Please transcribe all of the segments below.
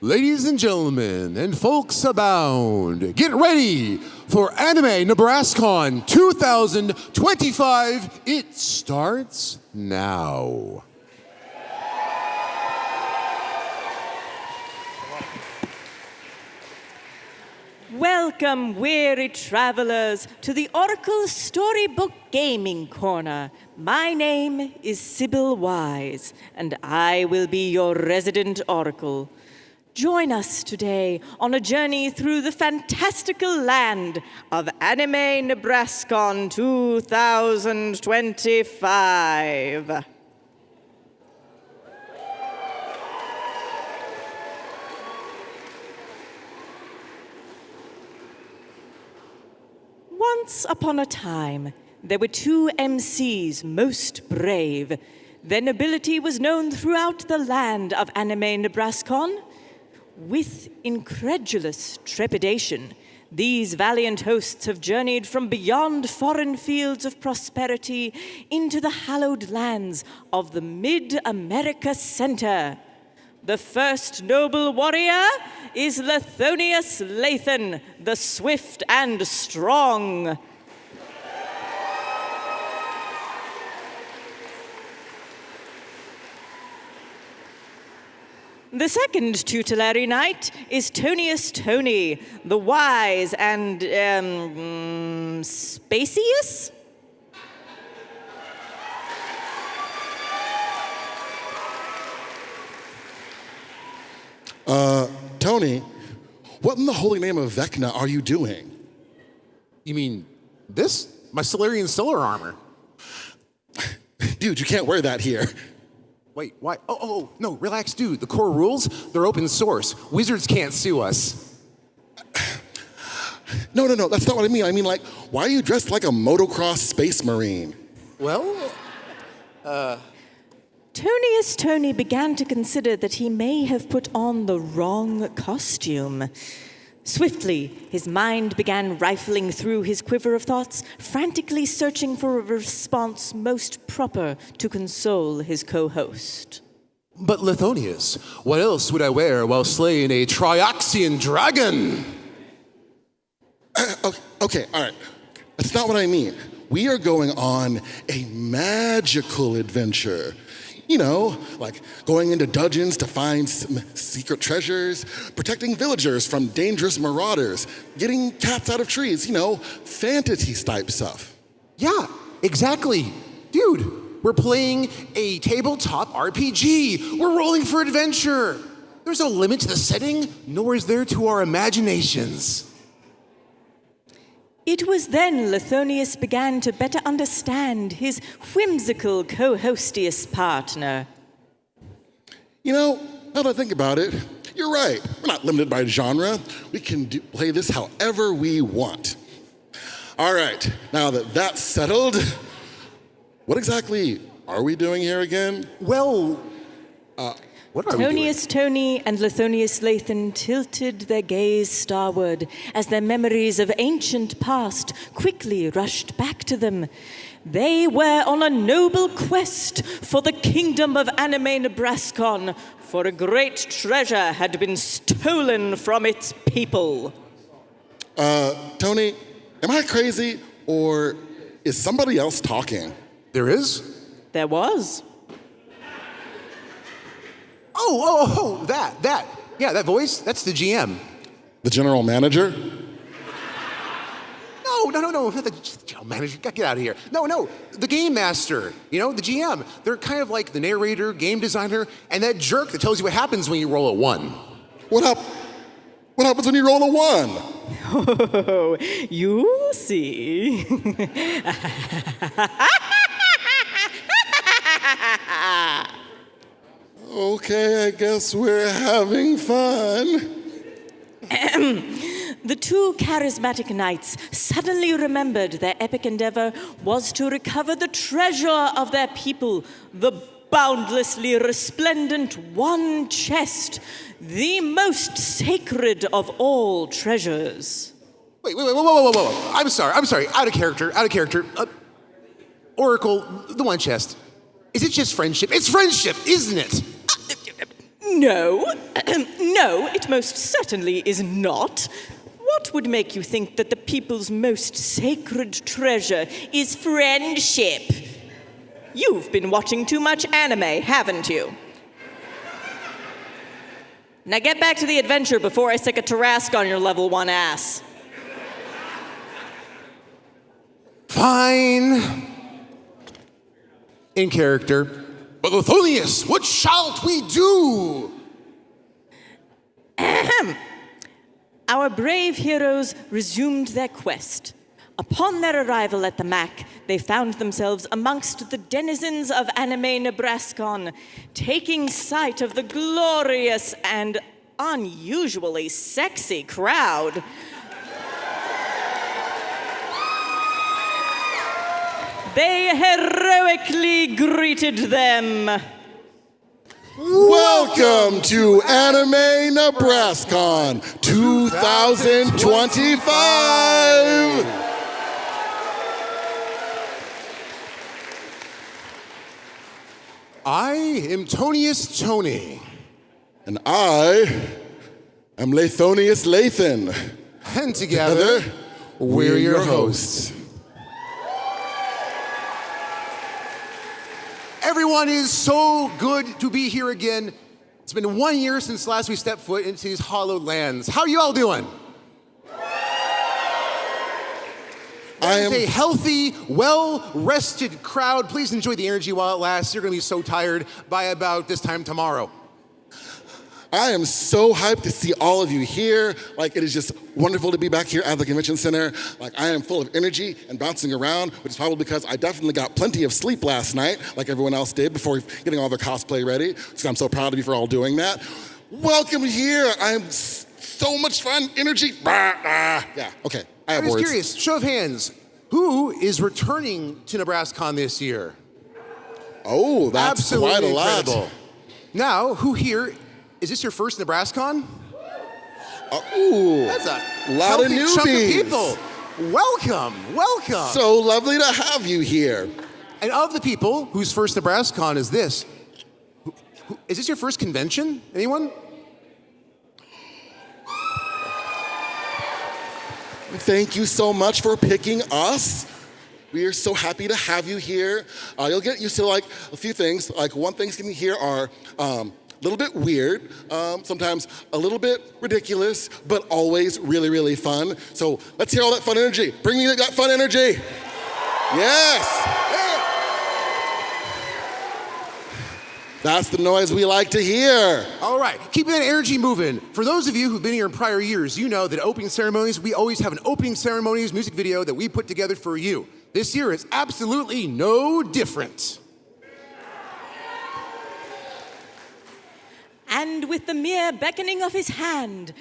Ladies and gentlemen, and folks abound, get ready for Anime NebrasKon 2025. It starts now. Welcome, weary travelers, to the Oracle Storybook Gaming Corner. My name is Sybil Wise, and I will be your resident Oracle. Join us today on a journey through the fantastical land of Anime NebrasKon 2025. Once upon a time, there were two MCs most brave. Their nobility was known throughout the land of Anime NebrasKon. With incredulous trepidation, these valiant hosts have journeyed from beyond foreign fields of prosperity into the hallowed lands of the Mid-America Center. The first noble warrior is Lethonius Lathan, the swift and strong. The second tutelary knight is Tonius Tony, the wise and, spacious? Tony, what in the holy name of Vecna are you doing? You mean this? My Solarian solar armor. Dude, you can't wear that here. Wait, why? Oh, no, relax, dude. The core rules, they're open source. Wizards can't sue us. No, that's not what I mean. I mean, like, why are you dressed like a motocross space marine? Well, Tonius Tony began to consider that he may have put on the wrong costume. Swiftly, his mind began rifling through his quiver of thoughts, frantically searching for a response most proper to console his co-host. but Lethonius, what else would I wear while slaying a Trioxian dragon? Okay, all right. That's not what I mean. We are going on a magical adventure. You know, like going into dungeons to find secret treasures, protecting villagers from dangerous marauders, getting cats out of trees, you know, fantasy type stuff. Yeah, exactly. Dude, we're playing a tabletop RPG. We're rolling for adventure. There's no limit to the setting, nor is there to our imaginations. It was then Lethonius began to better understand his whimsical co-hostious partner. You know, now that I think about it, you're right. We're not limited by genre. We can play this however we want. All right, now that that's settled, what exactly are we doing here again? Well, what are we doing? Tonius Tony and Lethonius Lathan tilted their gaze starward as their memories of ancient past quickly rushed back to them. They were on a noble quest for the kingdom of Anime NebrasKon, for a great treasure had been stolen from its people. Tony, am I crazy or is somebody else talking? There is? There was. Oh, that. Yeah, that voice, that's the GM. The general manager? No, not the general manager. Get out of here. No, the game master, you know, the GM. They're kind of like the narrator, game designer, and that jerk that tells you what happens when you roll a 1. What happens when you roll a 1? Oh, you'll see. Okay, I guess we're having fun. The two charismatic knights suddenly remembered their epic endeavor was to recover the treasure of their people, the boundlessly resplendent one chest, the most sacred of all treasures. Wait, whoa. I'm sorry, out of character. Oracle, the one chest. Is it just friendship? It's friendship, isn't it? No. No, it most certainly is not. What would make you think that the people's most sacred treasure is friendship? You've been watching too much anime, haven't you? Now get back to the adventure before I stick a Tarrasque on your level 1 ass. Fine. In character. But Lithonius, what shalt we do? Ahem. Our brave heroes resumed their quest. Upon their arrival at the MAC, they found themselves amongst the denizens of anime NebrasKon, taking sight of the glorious and unusually sexy crowd. They heroically greeted them. Welcome to Anime NebrasKon 2025! I am Tonius Tony. And I am Lathonius Lathan. And together, we're your hosts. Everyone, is so good to be here again. It's been 1 year since last we stepped foot into these hallowed lands. How are you all doing? I am a healthy, well-rested crowd. Please enjoy the energy while it lasts. You're going to be so tired by about this time tomorrow. I am so hyped to see all of you here. Like, it is just wonderful to be back here at the convention center. Like, I am full of energy and bouncing around, which is probably because I definitely got plenty of sleep last night, like everyone else did, before getting all their cosplay ready. So I'm so proud of you for all doing that. Welcome here. I'm so much fun, energy. Yeah, okay, I have I'm just words. curious, show of hands, who is returning to NebrasKon this year? Oh, that's Absolutely quite a lot. incredible. Now, who here, is this your first NebrasKon? Ooh, That's a lot of healthy chunk of newbies. people. Welcome, welcome. So lovely to have you here. And of the people whose first NebrasKon is this, is this your first convention? Anyone? Thank you so much for picking us. We are so happy to have you here. You'll get used to like a few things. Like one thing's gonna here are a little bit weird, sometimes a little bit ridiculous, but always really, really fun. So let's hear all that fun energy. Bring me that fun energy. Yes. That's the noise we like to hear. All right, keeping that energy moving. For those of you who've been here in prior years, you know that opening ceremonies, we always have an opening ceremonies music video that we put together for you. This year is absolutely no different. And with the mere beckoning of his hand,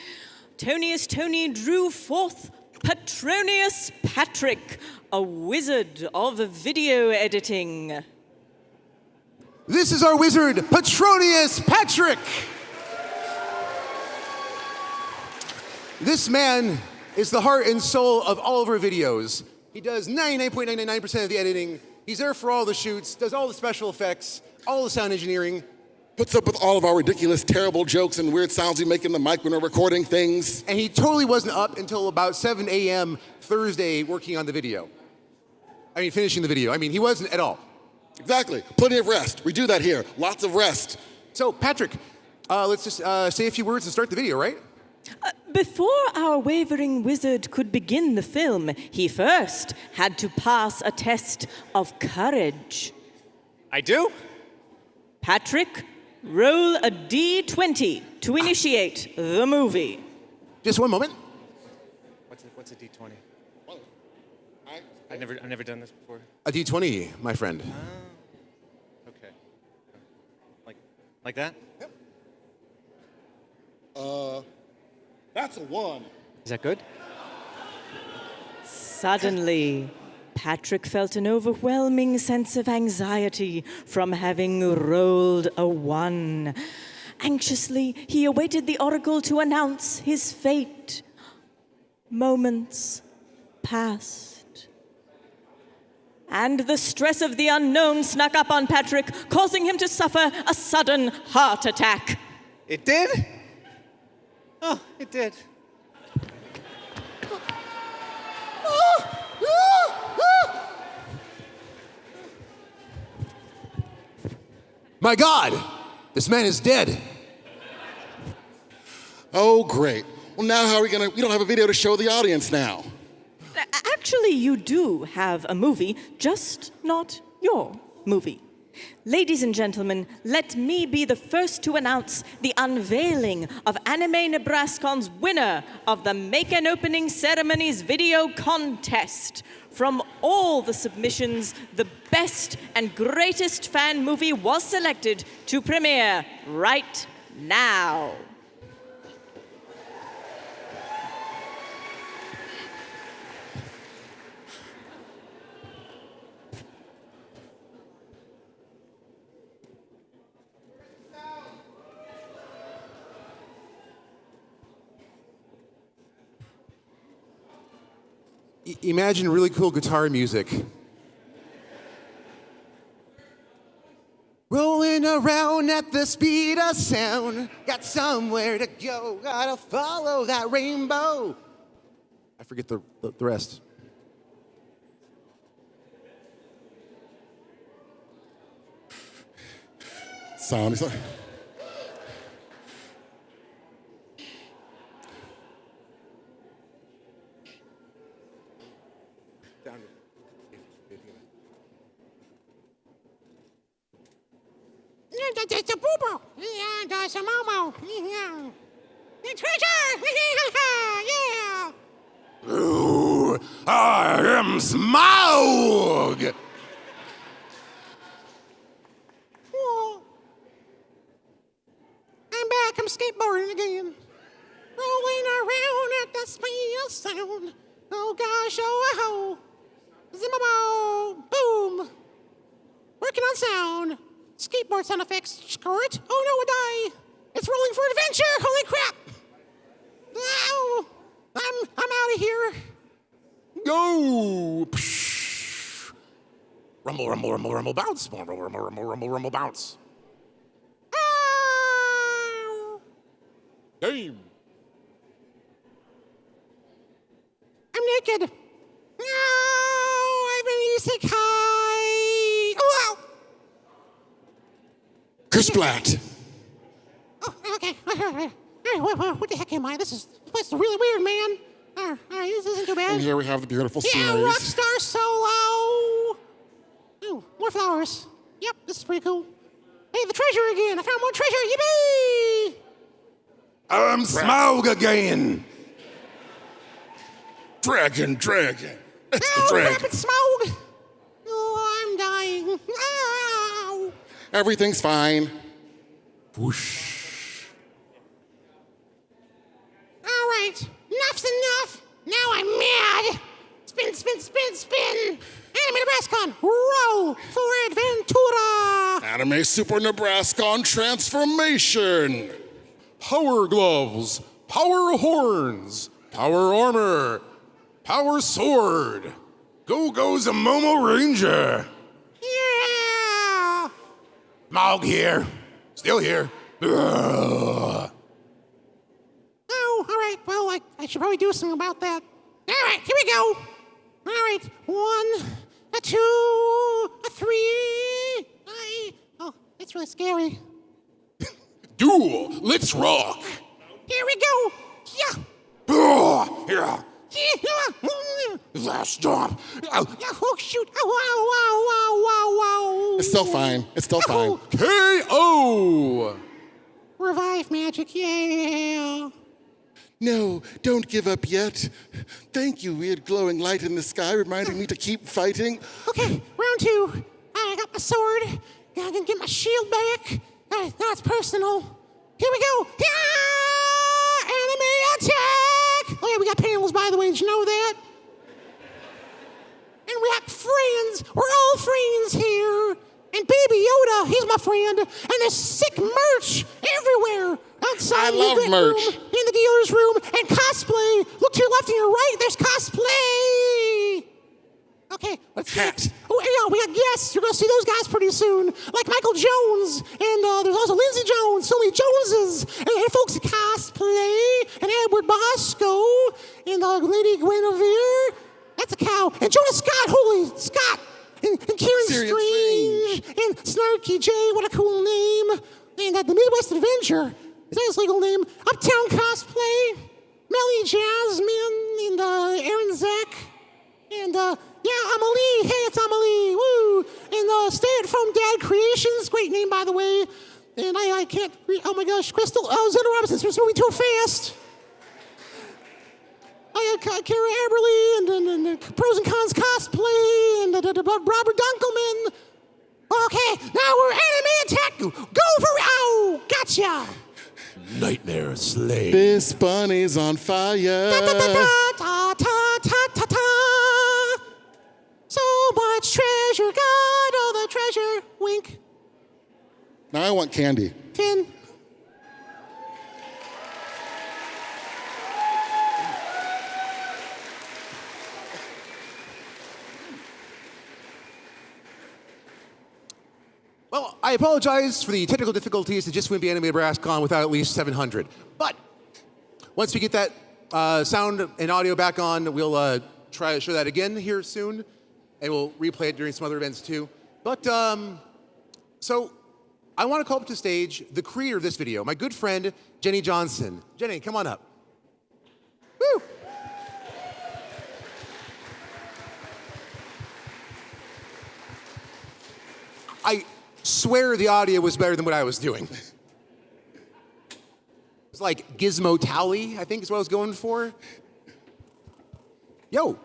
Tonius Tony drew forth Petronius Patrick, a wizard of video editing. This is our wizard, Petronius Patrick. This man is the heart and soul of all of our videos. He does 99.999% of the editing. He's there for all the shoots, does all the special effects, all the sound engineering. Puts up with all of our ridiculous, terrible jokes and weird sounds we make in the mic when we're recording things. And he totally wasn't up until about 7 a.m. Thursday working on the video. Finishing the video. He wasn't at all. Exactly. Plenty of rest. We do that here. Lots of rest. So, Patrick, let's just say a few words and start the video, right? Before our wavering wizard could begin the film, he first had to pass a test of courage. I do? Patrick, roll a D20 to initiate the movie. Just one moment. What's a D20? I've never done this before. A D20, my friend. Okay. Like that? Yep. That's a 1. Is that good? Suddenly, Patrick felt an overwhelming sense of anxiety from having rolled a 1. Anxiously, he awaited the oracle to announce his fate. Moments passed. And the stress of the unknown snuck up on Patrick, causing him to suffer a sudden heart attack. It did? Oh, it did. My God, this man is dead. Oh, great. Well, now how are we gonna, we don't have a video to show the audience now. Actually, you do have a movie, just not your movie. Ladies and gentlemen, let me be the first to announce the unveiling of Anime NebrasKon's winner of the Make an Opening Ceremonies video contest. From all the submissions, the best and greatest fan movie was selected to premiere right now. Imagine really cool guitar music. Rolling around at the speed of sound. Got somewhere to go. Gotta follow that rainbow. I forget the rest. Sound is It's a boo-boo. And some Momo. Yeah. The treasure. Yeah. Ooh, I am Smaug! Whoa. I'm back. I'm skateboarding again. Rolling around at the speed of sound. Oh gosh, oh, Zimamo. Boom. Working on sound. Skateboard sound effects. Skirt. Oh no, I die. It's rolling for adventure. Holy crap. Ow. I'm out of here. Go! Psh. Rumble, rumble, rumble, rumble, bounce. Rumble, rumble, rumble, rumble, rumble, bounce. Ow. Game. I'm naked. No, I've been isekai. Oh, wow. Kersplat. Oh, okay. What the heck am I? This place is really weird, man. All right, this isn't too bad. And here we have the beautiful Yeah, sceneries. Rockstar Solo. Oh, more flowers. Yep, this is pretty cool. Hey, the treasure again. I found more treasure. Yippee! I'm Smaug again. Dragon. It's the Ow, dragon. rapid smoke. Oh, I'm dying. Ow. Everything's fine. Whoosh. All right, enough's enough. Now I'm mad. Spin. Anime NebrasKon, roll for Adventura. Anime Super NebrasKon transformation. Power gloves, power horns, power armor, power sword. Go goes a Momo Ranger. Yeah. Smaug here. Still here. Ugh. Oh, all right. Well, I should probably do something about that. All right, here we go. All right, 1, a 2, a 3. Oh, it's really scary. Duel, let's rock. Here we go. Yeah. Ugh, yeah. Last Stop. Oh, shoot. Wow. It's still fine. KO. Revive magic, yeah. No, don't give up yet. Thank you, weird glowing light in the sky, reminding me to keep fighting. Okay, round 2. I got my sword. Gotta get my shield back. All right, now it's personal. Here we go. Yeah! Enemy attack! Oh yeah, we got panels, by the way. Did you know that? And we got friends. We're all friends here. And Baby Yoda, he's my friend. And there's sick merch everywhere. Outside I love event merch. room, in the dealer's room, and cosplay. Look to your left and your right. There's cosplay. Okay, let's Hat. see. Oh, yeah, we got guests. You're gonna see those guys pretty soon, like Michael Jones, and there's also Lindsey Jones, so many Joneses, and folks at Cosplay, and Edward Bosco, and Lady Guinevere. That's a cow, and Jonah Scott, holy Scott, and Kieran Syrian Strange, and Snarky J, what a cool name, and the Midwest Adventure. Is that his legal name? Uptown Cosplay, Melly Jasmine, and Aaron Zek, and yeah, Amelie. Hey, it's Amelie. Woo! And Stay at Home Dad Creations, great name by the way. And I can't read. Oh my gosh, Crystal. Oh, Zena Robinson. It's moving too fast. I got Kara Eberly and Pros and Cons Cosplay and Robert Dunkelman. Okay, now we're anime attack. Go for oh, gotcha. Nightmare Slay. This bunny's on fire. Ta ta ta ta ta ta ta ta. So much treasure, got all the treasure. Wink, Now I want candy. Finn. Well, I apologize for the technical difficulties that just wouldn't be animated NebrasKon without at least 700. But once we get that sound and audio back on, we'll try to show that again here soon, and we'll replay it during some other events too. But so I want to call up to stage the creator of this video, my good friend Jenny Johnson. Jenny, come on up. Woo! I swear the audio was better than what I was doing. It's like Gizmo Tally, I think is what I was going for. Yo.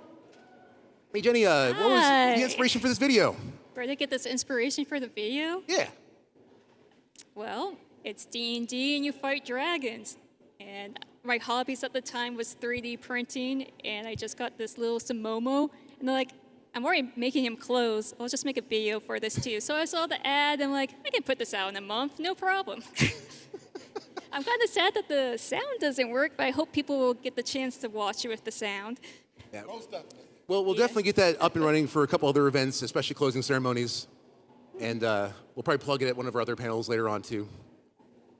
Hey, Jenny, what was Hi. the inspiration for this video? Where did I get this inspiration for the video? Yeah. Well, it's D&D and you fight dragons. And my hobbies at the time was 3D printing, and I just got this little Samomo, and they're like, I'm already making him clothes. I'll just make a video for this too. So I saw the ad, and I'm like, I can put this out in a month, no problem. I'm kind of sad that the sound doesn't work, but I hope people will get the chance to watch it with the sound. Yeah. Well, we'll definitely get that up and running for a couple other events, especially closing ceremonies. And we'll probably plug it at one of our other panels later on too,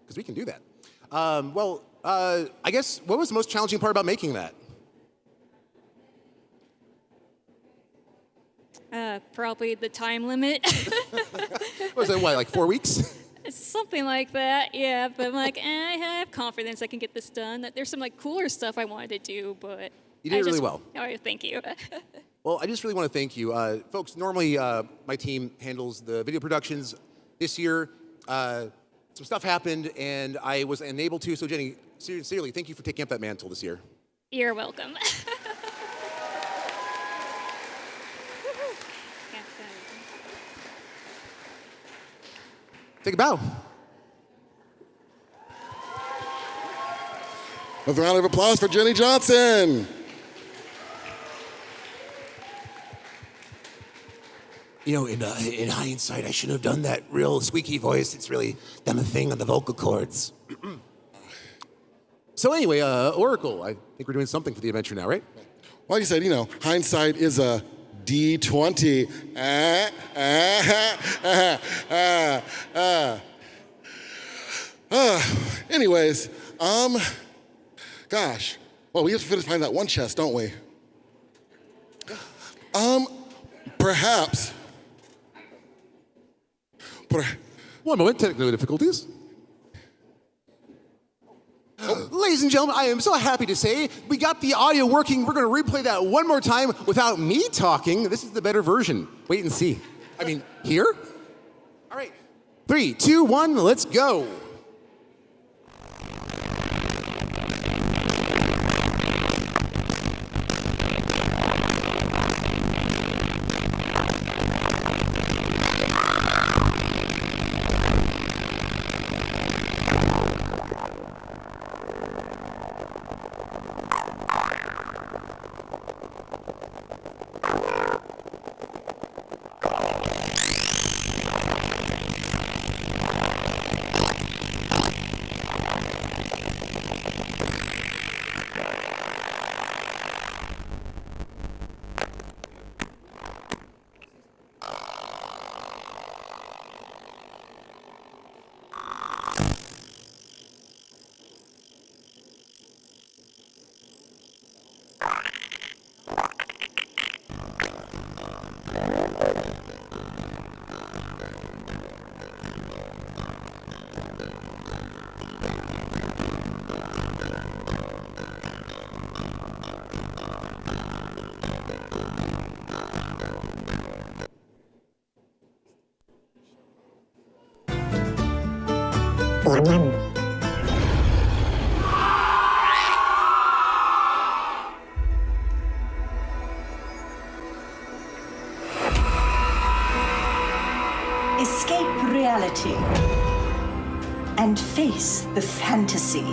because we can do that. I guess, what was the most challenging part about making that? Probably the time limit. What was that, like 4 weeks? Something like that, yeah. But I'm like, I have confidence I can get this done. There's some like cooler stuff I wanted to do, but You did it really well. All right, thank you. Well, I just really want to thank you. Folks, normally my team handles the video productions. This year, some stuff happened and I was unable to. So Jenny, sincerely, thank you for taking up that mantle this year. You're welcome. Take a bow. With a round of applause for Jenny Johnson. You know, in hindsight, I shouldn't have done that real squeaky voice. It's really done a thing on the vocal cords. So anyway, Oracle, I think we're doing something for the adventure now, right? Like you said, hindsight is a D20. Anyways, gosh. Well, we have to find that one chest, don't we? Perhaps. One moment, technical difficulties. Ladies and gentlemen, I am so happy to say we got the audio working. We're going to replay that one more time without me talking. This is the better version. Wait and see. I mean, here? All right. 3, 2, 1, let's go. Escape reality and face the fantasy.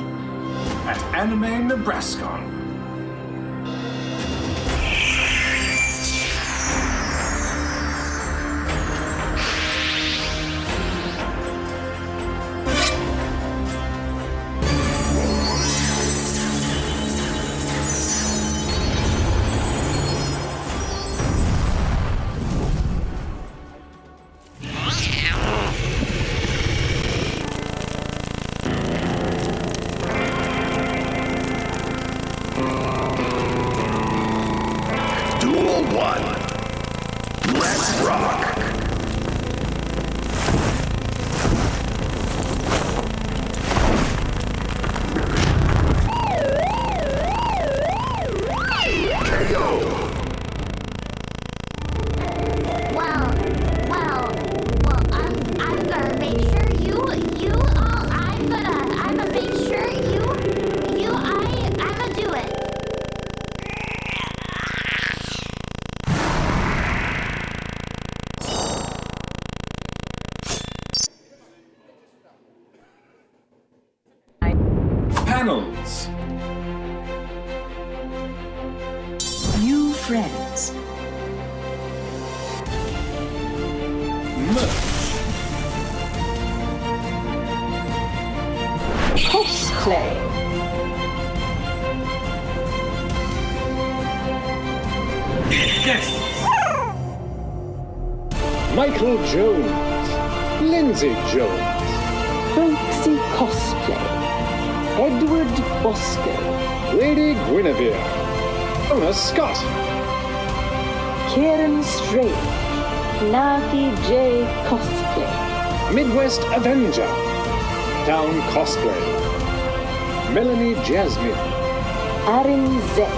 At Anime NebrasKon. Duel 1. Let's rock! Well, I'm gonna make sure I'ma make sure I'ma do it. Panels. New friends. Merch. Cosplay. Guests. Michael Jones. Lindsay Jones. Folksy Cosplay. Edward Bosco. Lady Guinevere. Ona Scott. Kieran Strange. Nafi J. Cosplay. Midwest Avenger. Town Cosplay. Melanie Jasmine. Aaron Zek.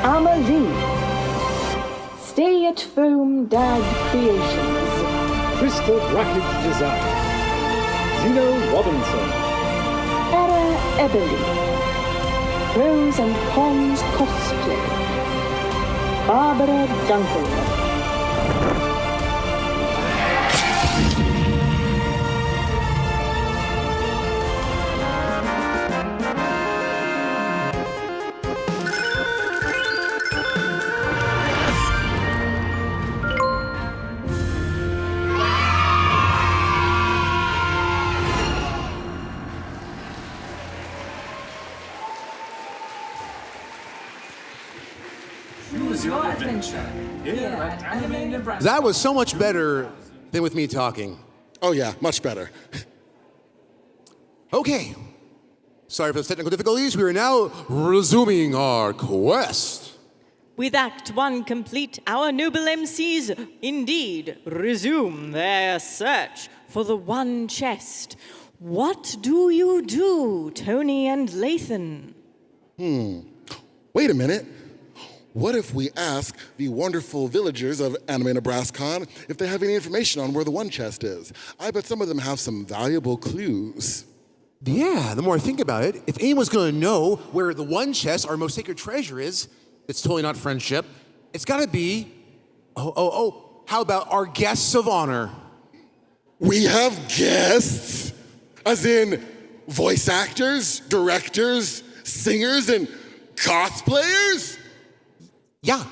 Amaline. Stay at Foam Dad Creations. Crystal Brackage Design. Zeno Robinson. Sarah Eberly. Pros and Cons Cosplay. Barbara Duncan. Choose your adventure here at Anime NebrasKon. That was so much better than with me talking. Oh yeah, much better. Okay. Sorry for the technical difficulties. We are now resuming our quest. With Act 1 complete, our noble MCs indeed resume their search for the one chest. What do you do, Tony and Lathan? Wait a minute. What if we ask the wonderful villagers of Anime NebrasKon if they have any information on where the one chest is? I bet some of them have some valuable clues. Yeah, the more I think about it, if anyone's gonna know where the one chest, our most sacred treasure is, it's totally not friendship. It's gotta be, how about our guests of honor? We have guests, as in voice actors, directors, singers, and cosplayers? Yeah,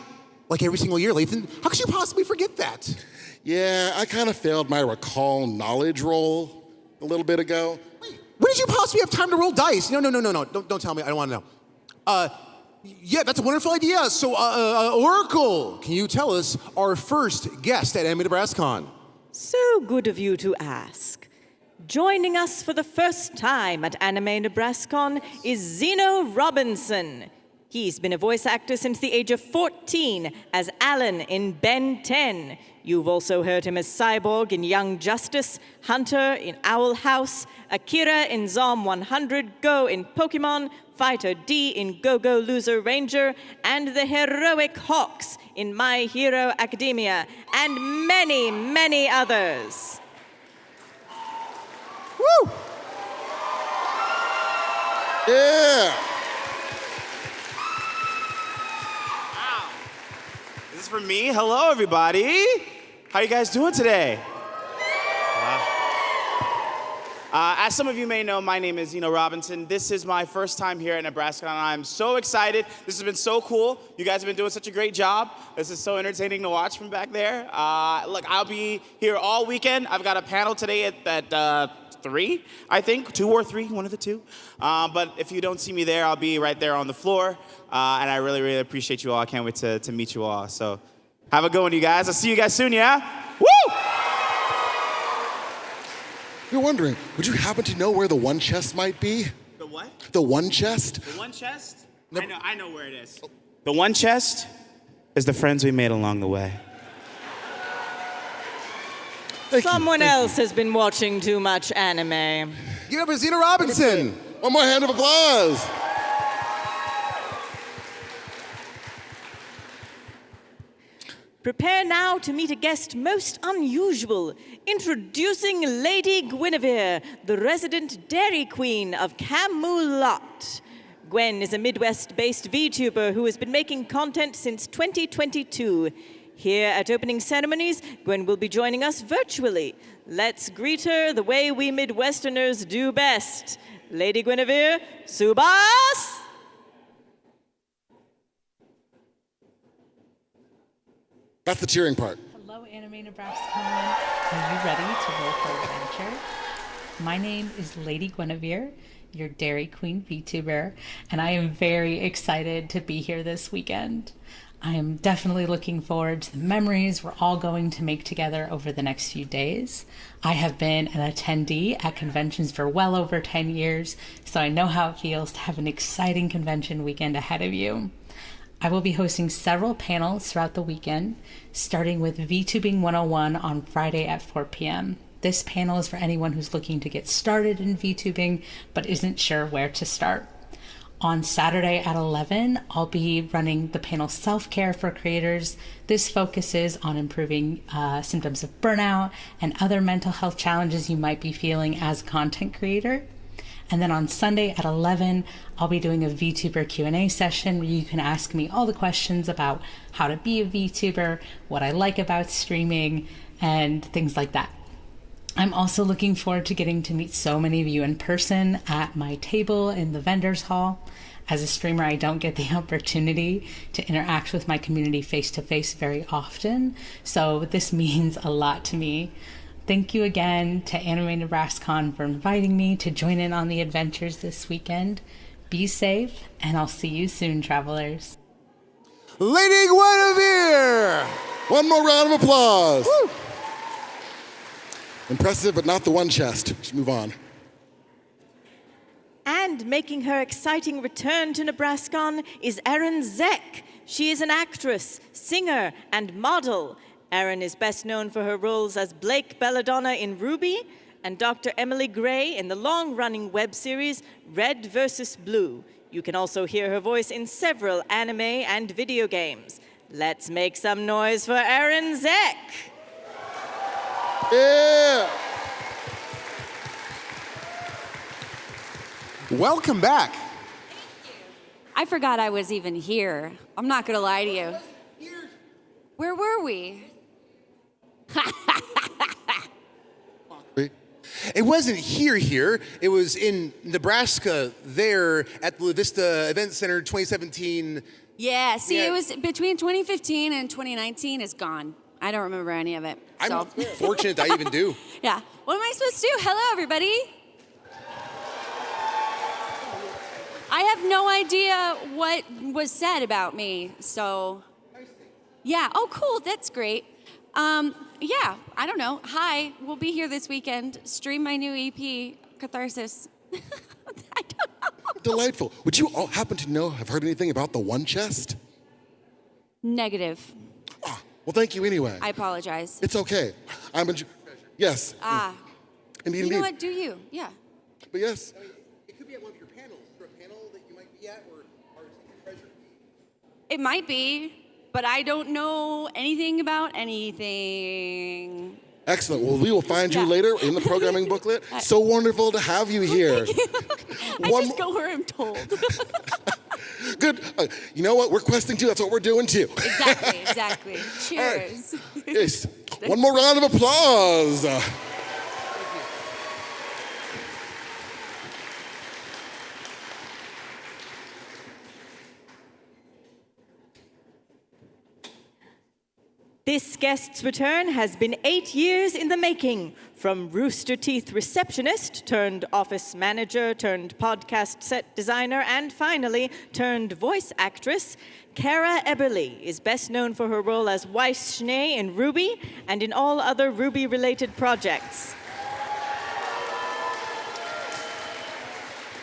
like every single year, Lathan. How could you possibly forget that? Yeah, I kind of failed my recall knowledge roll a little bit ago. Wait, when did you possibly have time to roll dice? No. Don't tell me. I don't want to know. Yeah, that's a wonderful idea. So, Oracle, can you tell us our first guest at Anime NebrasKon? So good of you to ask. Joining us for the first time at Anime NebrasKon is Zeno Robinson. He's been a voice actor since the age of 14 as Alan in Ben 10. You've also heard him as Cyborg in Young Justice, Hunter in Owl House, Akira in Zom 100 Go in Pokemon, Fighter D in Go-Go Loser Ranger, and the heroic Hawks in My Hero Academia, and many, many others. Woo! Yeah. This is for me. Hello, everybody. How you guys doing today? As some of you may know, my name is Robinson. This is my first time here at NebrasKon, and I'm so excited. This has been so cool. You guys have been doing such a great job. This is so entertaining to watch from back there. Look, I'll be here all weekend. I've got a panel today at 3, I think, 2 or 3, one of the two. But if you don't see me there, I'll be right there on the floor. And I really, really appreciate you all. I can't wait to meet you all. So have a good one, you guys. I'll see you guys soon, yeah? Woo! You're wondering, would you happen to know where the one chest might be? The what? The one chest? The one chest? I know where it is. The one chest is the friends we made along the way. Someone else has been watching too much anime. Give it up for Zena Robinson. One more hand of applause. Prepare now to meet a guest most unusual. Introducing Lady Guinevere, the resident Dairy Queen of Camelot. Gwen is a Midwest-based VTuber who has been making content since 2022. Here at opening ceremonies, Gwen will be joining us virtually. Let's greet her the way we Midwesterners do best. Lady Guinevere, Subas! That's the cheering part. Hello, Anime NebrasKon. Are you ready to roll for adventure? My name is Lady Guinevere, your Dairy Queen VTuber, and I am very excited to be here this weekend. I am definitely looking forward to the memories we're all going to make together over the next few days. I have been an attendee at conventions for well over 10 years, so I know how it feels to have an exciting convention weekend ahead of you. I will be hosting several panels throughout the weekend, starting with VTubing 101 on Friday at 4 p.m. This panel is for anyone who's looking to get started in VTubing but isn't sure where to start. On Saturday at 11, I'll be running the panel Self-Care for Creators. This focuses on improving symptoms of burnout and other mental health challenges you might be feeling as a content creator. And then on Sunday at 11, I'll be doing a VTuber Q&A session where you can ask me all the questions about how to be a VTuber, what I like about streaming, and things like that. I'm also looking forward to getting to meet so many of you in person at my table in the vendors hall. As a streamer, I don't get the opportunity to interact with my community face-to-face very often, so this means a lot to me. Thank you again to Anime NebrasKon for inviting me to join in on the adventures this weekend. Be safe, and I'll see you soon, travelers. Lady Guinevere! One more round of applause. Woo. Impressive, but not the one chest. Let's move on. And making her exciting return to NebrasKon is Erin Zeck. She is an actress, singer, and model. Erin is best known for her roles as Blake Belladonna in Ruby and Dr. Emily Gray in the long-running web series Red vs. Blue. You can also hear her voice in several anime and video games. Let's make some noise for Erin Zeck. Yeah. Welcome back. I forgot I was even here. I'm not gonna lie to you. Where were we? It wasn't here. It was in Nebraska there at the La Vista Event Center 2017. Yeah, see, it was between 2015 and 2019 is gone. I don't remember any of it. So. I'm fortunate I even do. Yeah. What am I supposed to do? Hello, everybody. I have no idea what was said about me, so. Yeah, oh, cool, that's great. Yeah, I don't know. Hi, we'll be here this weekend. Stream my new EP, Catharsis. I don't know. Delightful. Would you all happen to know, have heard anything about the one chest? Negative. Ah, well, thank you anyway. I apologize. It's okay. Yes. Ah. Indeed, You know indeed. what? Do you? Yeah. But yes. It could be at one of your panels. Is there a panel that you might be at or treasure? It might be, but I don't know anything about anything. Excellent. Well, we will find you Yeah. later in the programming booklet. So wonderful to have you here. I just go where I'm told. Good. You know what? We're questing too. That's what we're doing too. Exactly. Cheers. Yes. One more round of applause. This guest's return has been 8 years in the making. From Rooster Teeth receptionist turned office manager turned podcast set designer and finally turned voice actress, Kara Eberly is best known for her role as Weiss Schnee in Ruby and in all other Ruby-related projects.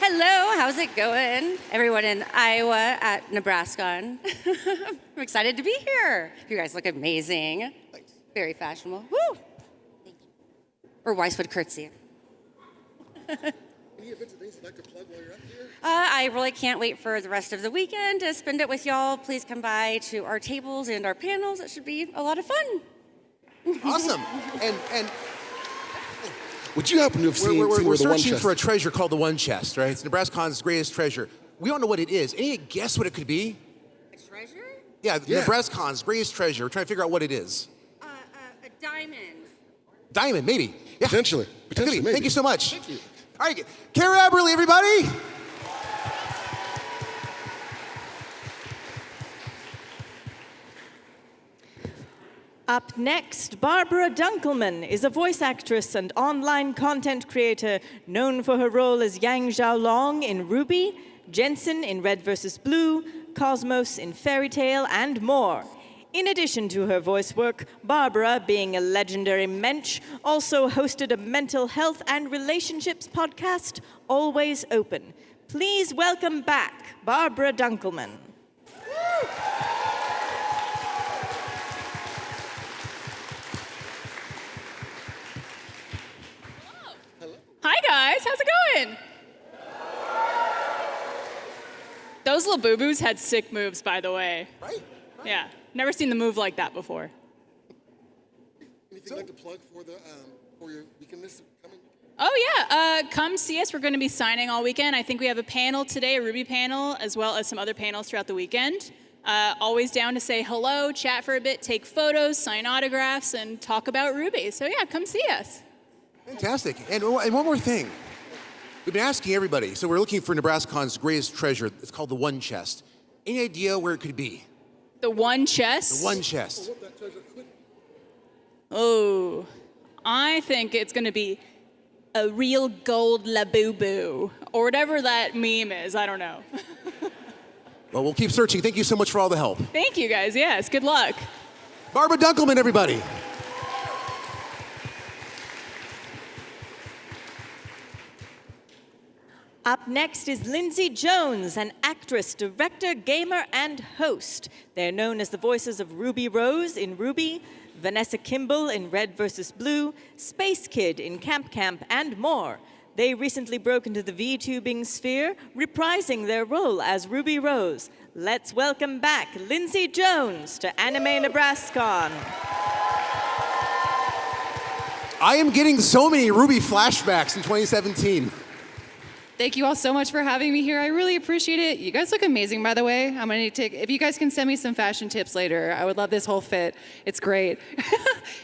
Hello, how's it going? Everyone in Iowa at NebrasKon. I'm excited to be here. You guys look amazing. Thanks. Very fashionable. Woo! Thank you. Or Weiss would curtsy. Any events and things you'd like to plug while you're up here? I really can't wait for the rest of the weekend to spend it with y'all. Please come by to our tables and our panels. It should be a lot of fun. Awesome. And would you happen to have seen we're the one searching chest? for a treasure called the One Chest, right? It's NebrasKon's greatest treasure. We don't know what it is. Any guess what it could be? A treasure? Yeah, NebrasKon's greatest treasure. We're trying to figure out what it is. A diamond. Diamond, maybe. Yeah. Potentially, maybe. Thank you so much. Thank you. All right, Kara Eberly, everybody. Up next, Barbara Dunkelman is a voice actress and online content creator known for her role as Yang Xiaolong in Ruby, Jensen in Red vs. Blue, Cosmos in Fairy Tale, and more. In addition to her voice work, Barbara, being a legendary mensch, also hosted a mental health and relationships podcast, Always Open. Please welcome back Barbara Dunkelman. Hi guys, how's it going? Those Labubus had sick moves, by the way. Right? Yeah, never seen the move like that before. Anything you'd like to plug for your weekend this coming? Oh yeah, come see us. We're going to be signing all weekend. I think we have a panel today, a Ruby panel, as well as some other panels throughout the weekend. Always down to say hello, chat for a bit, take photos, sign autographs, and talk about Ruby. So yeah, come see us. Fantastic. And one more thing. We've been asking everybody, so we're looking for NebrasKon's greatest treasure. It's called the One Chest. Any idea where it could be? The one chest? The One Chest. What that treasure could be. Oh, I think it's going to be a real gold Labubu, or whatever that meme is. I don't know. Well, we'll keep searching. Thank you so much for all the help. Thank you, guys. Yes, good luck. Barbara Dunkelman, everybody. Up next is Lindsay Jones, an actress, director, gamer, and host. They're known as the voices of Ruby Rose in Ruby, Vanessa Kimball in Red vs. Blue, Space Kid in Camp Camp, and more. They recently broke into the VTubing sphere, reprising their role as Ruby Rose. Let's welcome back Lindsay Jones to Anime NebrasKon. I am getting so many Ruby flashbacks in 2017. Thank you all so much for having me here. I really appreciate it. You guys look amazing, by the way. I'm gonna take, if you guys can send me some fashion tips later, I would love this whole fit. It's great.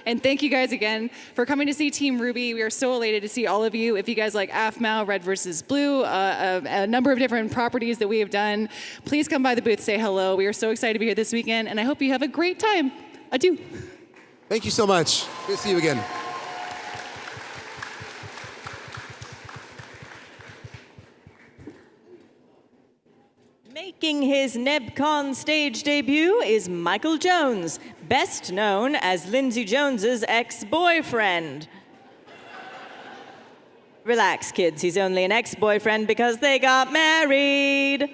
And thank you guys again for coming to see Team Ruby. We are so elated to see all of you. If you guys like AFMAO, Red vs. Blue, a number of different properties that we have done, please come by the booth, say hello. We are so excited to be here this weekend, and I hope you have a great time. Adieu. Thank you so much. Good to see you again. Making his NebCon stage debut is Michael Jones, best known as Lindsay Jones's ex-boyfriend. Relax, kids, he's only an ex-boyfriend because they got married.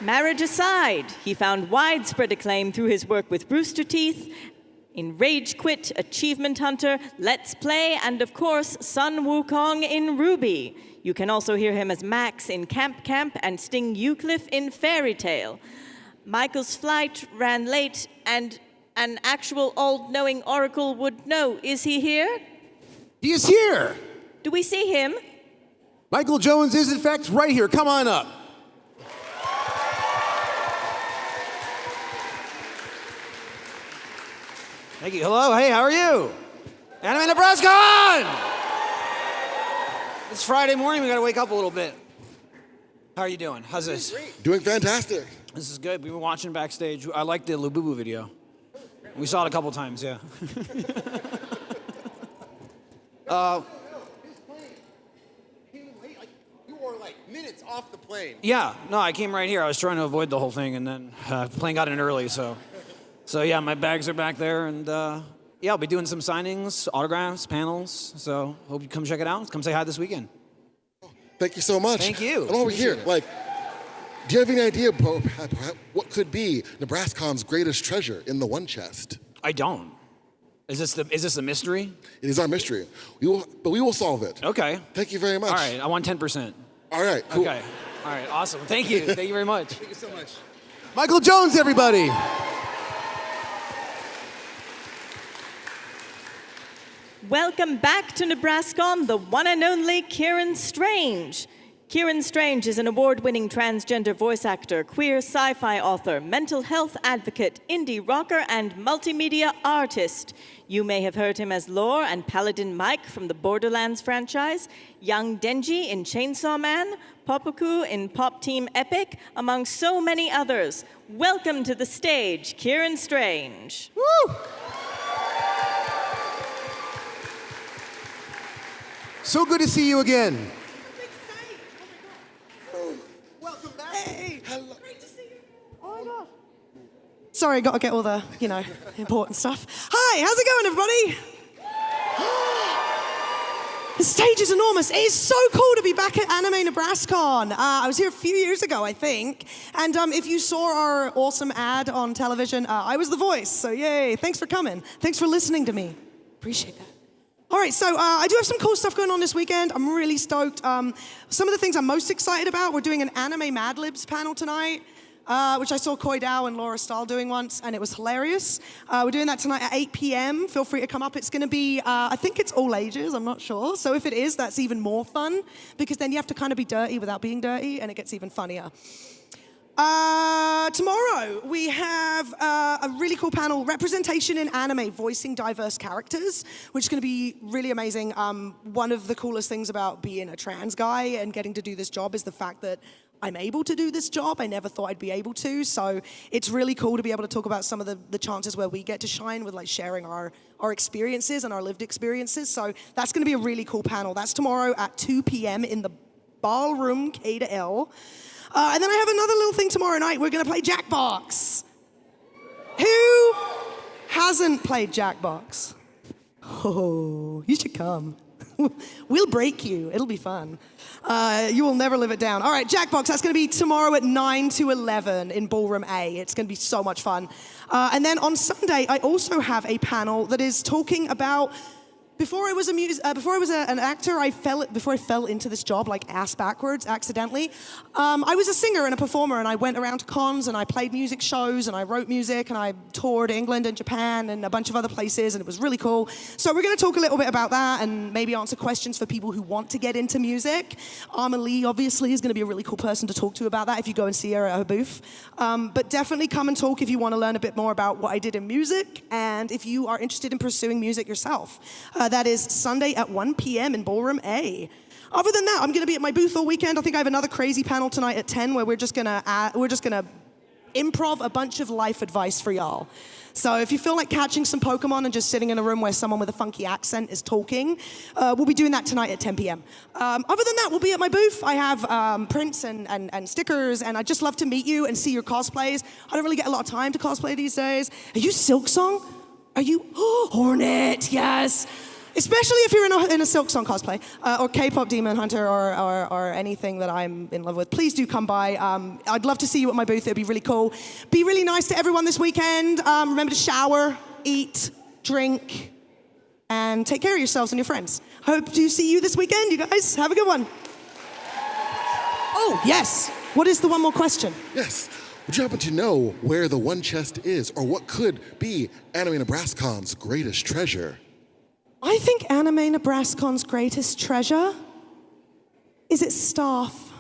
Marriage aside, he found widespread acclaim through his work with Rooster Teeth, in Rage Quit, Achievement Hunter, Let's Play, and of course, Sun Wukong in Ruby. You can also hear him as Max in Camp Camp and Sting Eucliffe in Fairy Tale. Michael's flight ran late, and an actual all-knowing oracle would know. Is he here? He is here. Do we see him? Michael Jones is, in fact, right here. Come on up. Thank you. Hello. Hey, how are you? Anime NebrasKon! It's Friday morning. We got to wake up a little bit. How are you doing? How's this? Doing fantastic. This is good. We've been watching backstage. I like the Lububu video. We saw it a couple times, yeah. You were like minutes off the plane. Yeah, no, I came right here. I was trying to avoid the whole thing, and then the plane got in early, so yeah, my bags are back there, and yeah, I'll be doing some signings, autographs, panels, so hope you come check it out. Come say hi this weekend. Thank you so much. Thank you. And over here, like, do you have any idea what could be NebrasKon's greatest treasure in the one chest? I don't. Is this a mystery? It is our mystery. We will solve it. Okay. Thank you very much. All right, I want 10%. All right, cool. Okay. All right, awesome. Thank you. Thank you very much. Thank you so much. Michael Jones, everybody. Welcome back to NebrasKon, the one and only Kieran Strange. Kieran Strange is an award-winning transgender voice actor, queer sci-fi author, mental health advocate, indie rocker, and multimedia artist. You may have heard him as Lore and Paladin Mike from the Borderlands franchise, young Denji in Chainsaw Man, Popoku in Pop Team Epic, among so many others. Welcome to the stage, Kieran Strange. Woo! So good to see you again. Welcome back. Hey. Hello. Great to see you. Oh my God. Sorry, got to get all the, important stuff. Hi, how's it going, everybody? The stage is enormous. It is so cool to be back at Anime NebrasKon. I was here a few years ago, I think. And if you saw our awesome ad on television, I was the voice. So yay, thanks for coming. Thanks for listening to me. Appreciate that. All right, so I do have some cool stuff going on this weekend. I'm really stoked. Some of the things I'm most excited about, we're doing an Anime Mad Libs panel tonight, which I saw Koi Dao and Laura Stahl doing once, and it was hilarious. We're doing that tonight at 8 p.m. Feel free to come up. It's going to be, I think it's all ages, I'm not sure. So if it is, that's even more fun, because then you have to kind of be dirty without being dirty, and it gets even funnier. Tomorrow, we have a really cool panel, Representation in Anime, Voicing Diverse Characters, which is going to be really amazing. One of the coolest things about being a trans guy and getting to do this job is the fact that I'm able to do this job. I never thought I'd be able to, so it's really cool to be able to talk about some of the chances where we get to shine with like sharing our experiences and our lived experiences. So that's going to be a really cool panel. That's tomorrow at 2 p.m. in the ballroom K to L. And then I have another little thing tomorrow night. We're going to play Jackbox. Who hasn't played Jackbox? Oh, you should come. We'll break you. It'll be fun. You will never live it down. All right, Jackbox, that's going to be tomorrow at 9 to 11 in Ballroom A. It's going to be so much fun. And then on Sunday, I also have a panel that is talking about... Before I was an actor, before I fell into this job like ass backwards accidentally, I was a singer and a performer, and I went around to cons and I played music shows and I wrote music and I toured England and Japan and a bunch of other places, and it was really cool. So we're going to talk a little bit about that and maybe answer questions for people who want to get into music. Arma Lee obviously is going to be a really cool person to talk to about that if you go and see her at her booth. But definitely come and talk if you want to learn a bit more about what I did in music and if you are interested in pursuing music yourself. That is Sunday at 1 p.m. in Ballroom A. Other than that, I'm going to be at my booth all weekend. I think I have another crazy panel tonight at 10 where we're just going to improv a bunch of life advice for y'all. So if you feel like catching some Pokemon and just sitting in a room where someone with a funky accent is talking, we'll be doing that tonight at 10 p.m. Other than that, we'll be at my booth. I have prints and stickers, and I'd just love to meet you and see your cosplays. I don't really get a lot of time to cosplay these days. Are you Silksong? Are you Hornet? Yes. Especially if you're in a Silksong cosplay, or K-pop Demon Hunter, or anything that I'm in love with. Please do come by. I'd love to see you at my booth. It'd be really cool. Be really nice to everyone this weekend. Remember to shower, eat, drink, and take care of yourselves and your friends. Hope to see you this weekend, you guys. Have a good one. Oh, yes. What is the one more question? Yes. would you happen to know where the one chest is, or what could be Anime NebrasKon's greatest treasure? I think Anime NebrasKon's greatest treasure is its staff.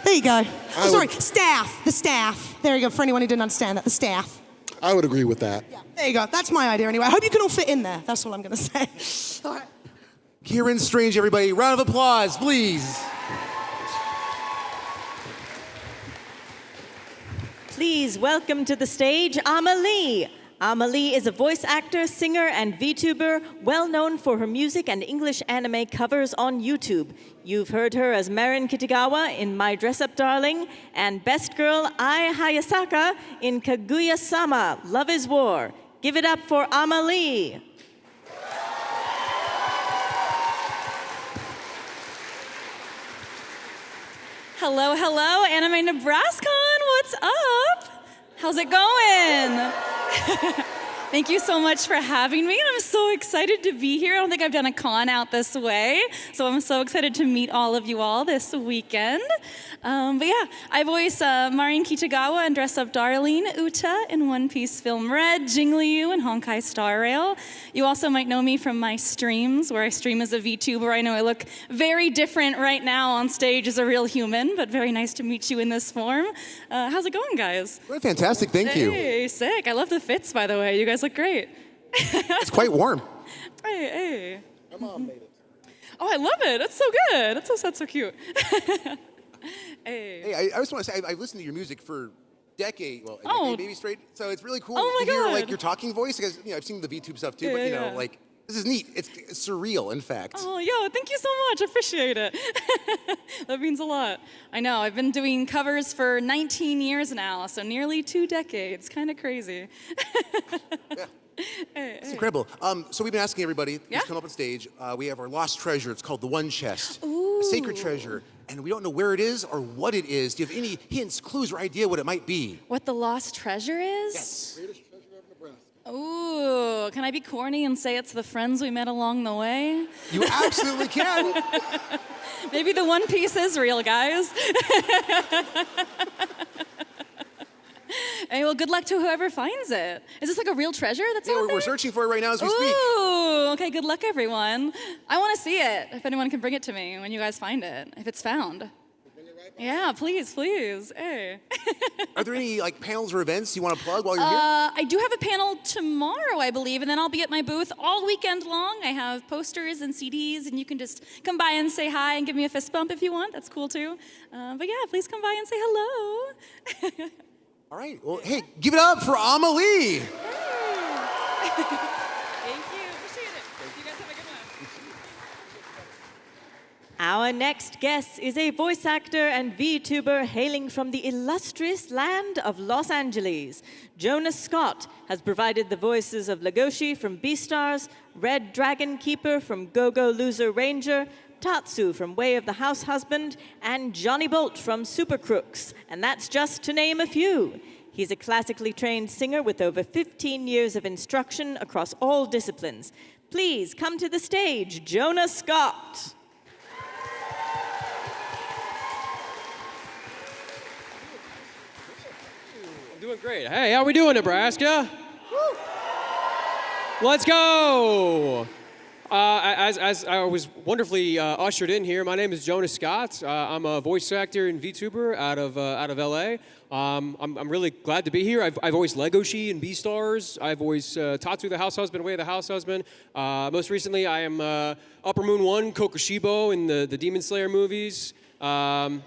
There you go. Oh, sorry, staff. The staff. There you go, for anyone who didn't understand that, the staff. I would agree with that. Yeah, there you go. That's my idea anyway. I hope you can all fit in there. That's all I'm going to say. All right. Kieran Strange, everybody. Round of applause, please. Please welcome to the stage Amelie. Amelie is a voice actor, singer, and VTuber, well known for her music and English anime covers on YouTube. You've heard her as Marin Kitagawa in My Dress Up Darling, and Best Girl Ai Hayasaka in Kaguya-sama, Love is War. Give it up for Amelie. Hello, hello, Anime NebrasKon, what's up? How's it going? Thank you so much for having me. I'm so excited to be here. I don't think I've done a con out this way, so I'm so excited to meet all of you all this weekend. But yeah, I voice Marin Kitagawa in Dress Up Darling, Uta in One Piece Film Red, Jingliu in Honkai Star Rail. You also might know me from my streams, where I stream as a VTuber. I know I look very different right now on stage as a real human, but very nice to meet you in this form. How's it going, guys? We're fantastic, thank you. Hey, sick. I love the fits, by the way. You guys look great. It's quite warm. Hey. My mom made it. Oh, I love it. That's so good. That's so cute. Hey, I just want to say, I've listened to your music for decade, well, maybe straight. So it's really cool Oh my to hear God. like your talking voice, because I've seen the VTube stuff too, but Yeah. like this is neat. It's surreal, in fact. Oh, yo, thank you so much. I appreciate it. That means a lot. I know. I've been doing covers for 19 years now, so nearly 2 decades. Kind of crazy. It's incredible. So we've been asking everybody to come up on stage. We have our lost treasure. It's called the One Chest, a sacred treasure, and we don't know where it is or what it is. Do you have any hints, clues, or idea what it might be? What the lost treasure is? Yes. Ooh, can I be corny and say it's the friends we met along the way? You absolutely can. Maybe the One Piece is real, guys. Hey, well, good luck to whoever finds it. Is this like a real treasure that's out there? We're searching for it right now as we speak. Ooh, okay, good luck, everyone. I want to see it, if anyone can bring it to me when you guys find it, if it's found. Yeah, please. Hey. Are there any like panels or events you want to plug while you're here? I do have a panel tomorrow, I believe, and then I'll be at my booth all weekend long. I have posters and CDs, and you can just come by and say hi and give me a fist bump if you want. That's cool, too. But yeah, please come by and say hello. All right. Well, hey, give it up for Amelie. Thank you. Appreciate it. You guys have a good one. Our next guest is a voice actor and VTuber hailing from the illustrious land of Los Angeles. Jonas Scott has provided the voices of Legoshi from Beastars, Red Dragon Keeper from Go-Go Loser Ranger, Tatsu from Way of the House Husband, and Johnny Bolt from Super Crooks, and that's just to name a few. He's a classically trained singer with over 15 years of instruction across all disciplines. Please come to the stage, Jonas Scott. I'm doing great. Hey, how we doing, Nebraska? Let's go! As I was wonderfully ushered in here, my name is Jonas Scott. I'm a voice actor and VTuber out of LA. I'm really glad to be here. I've voiced Legoshi in Beastars. I've voiced Tatsu the House Husband, Way of the House Husband. Most recently, I am Upper Moon 1 Kokushibo in the Demon Slayer movies. Yeah,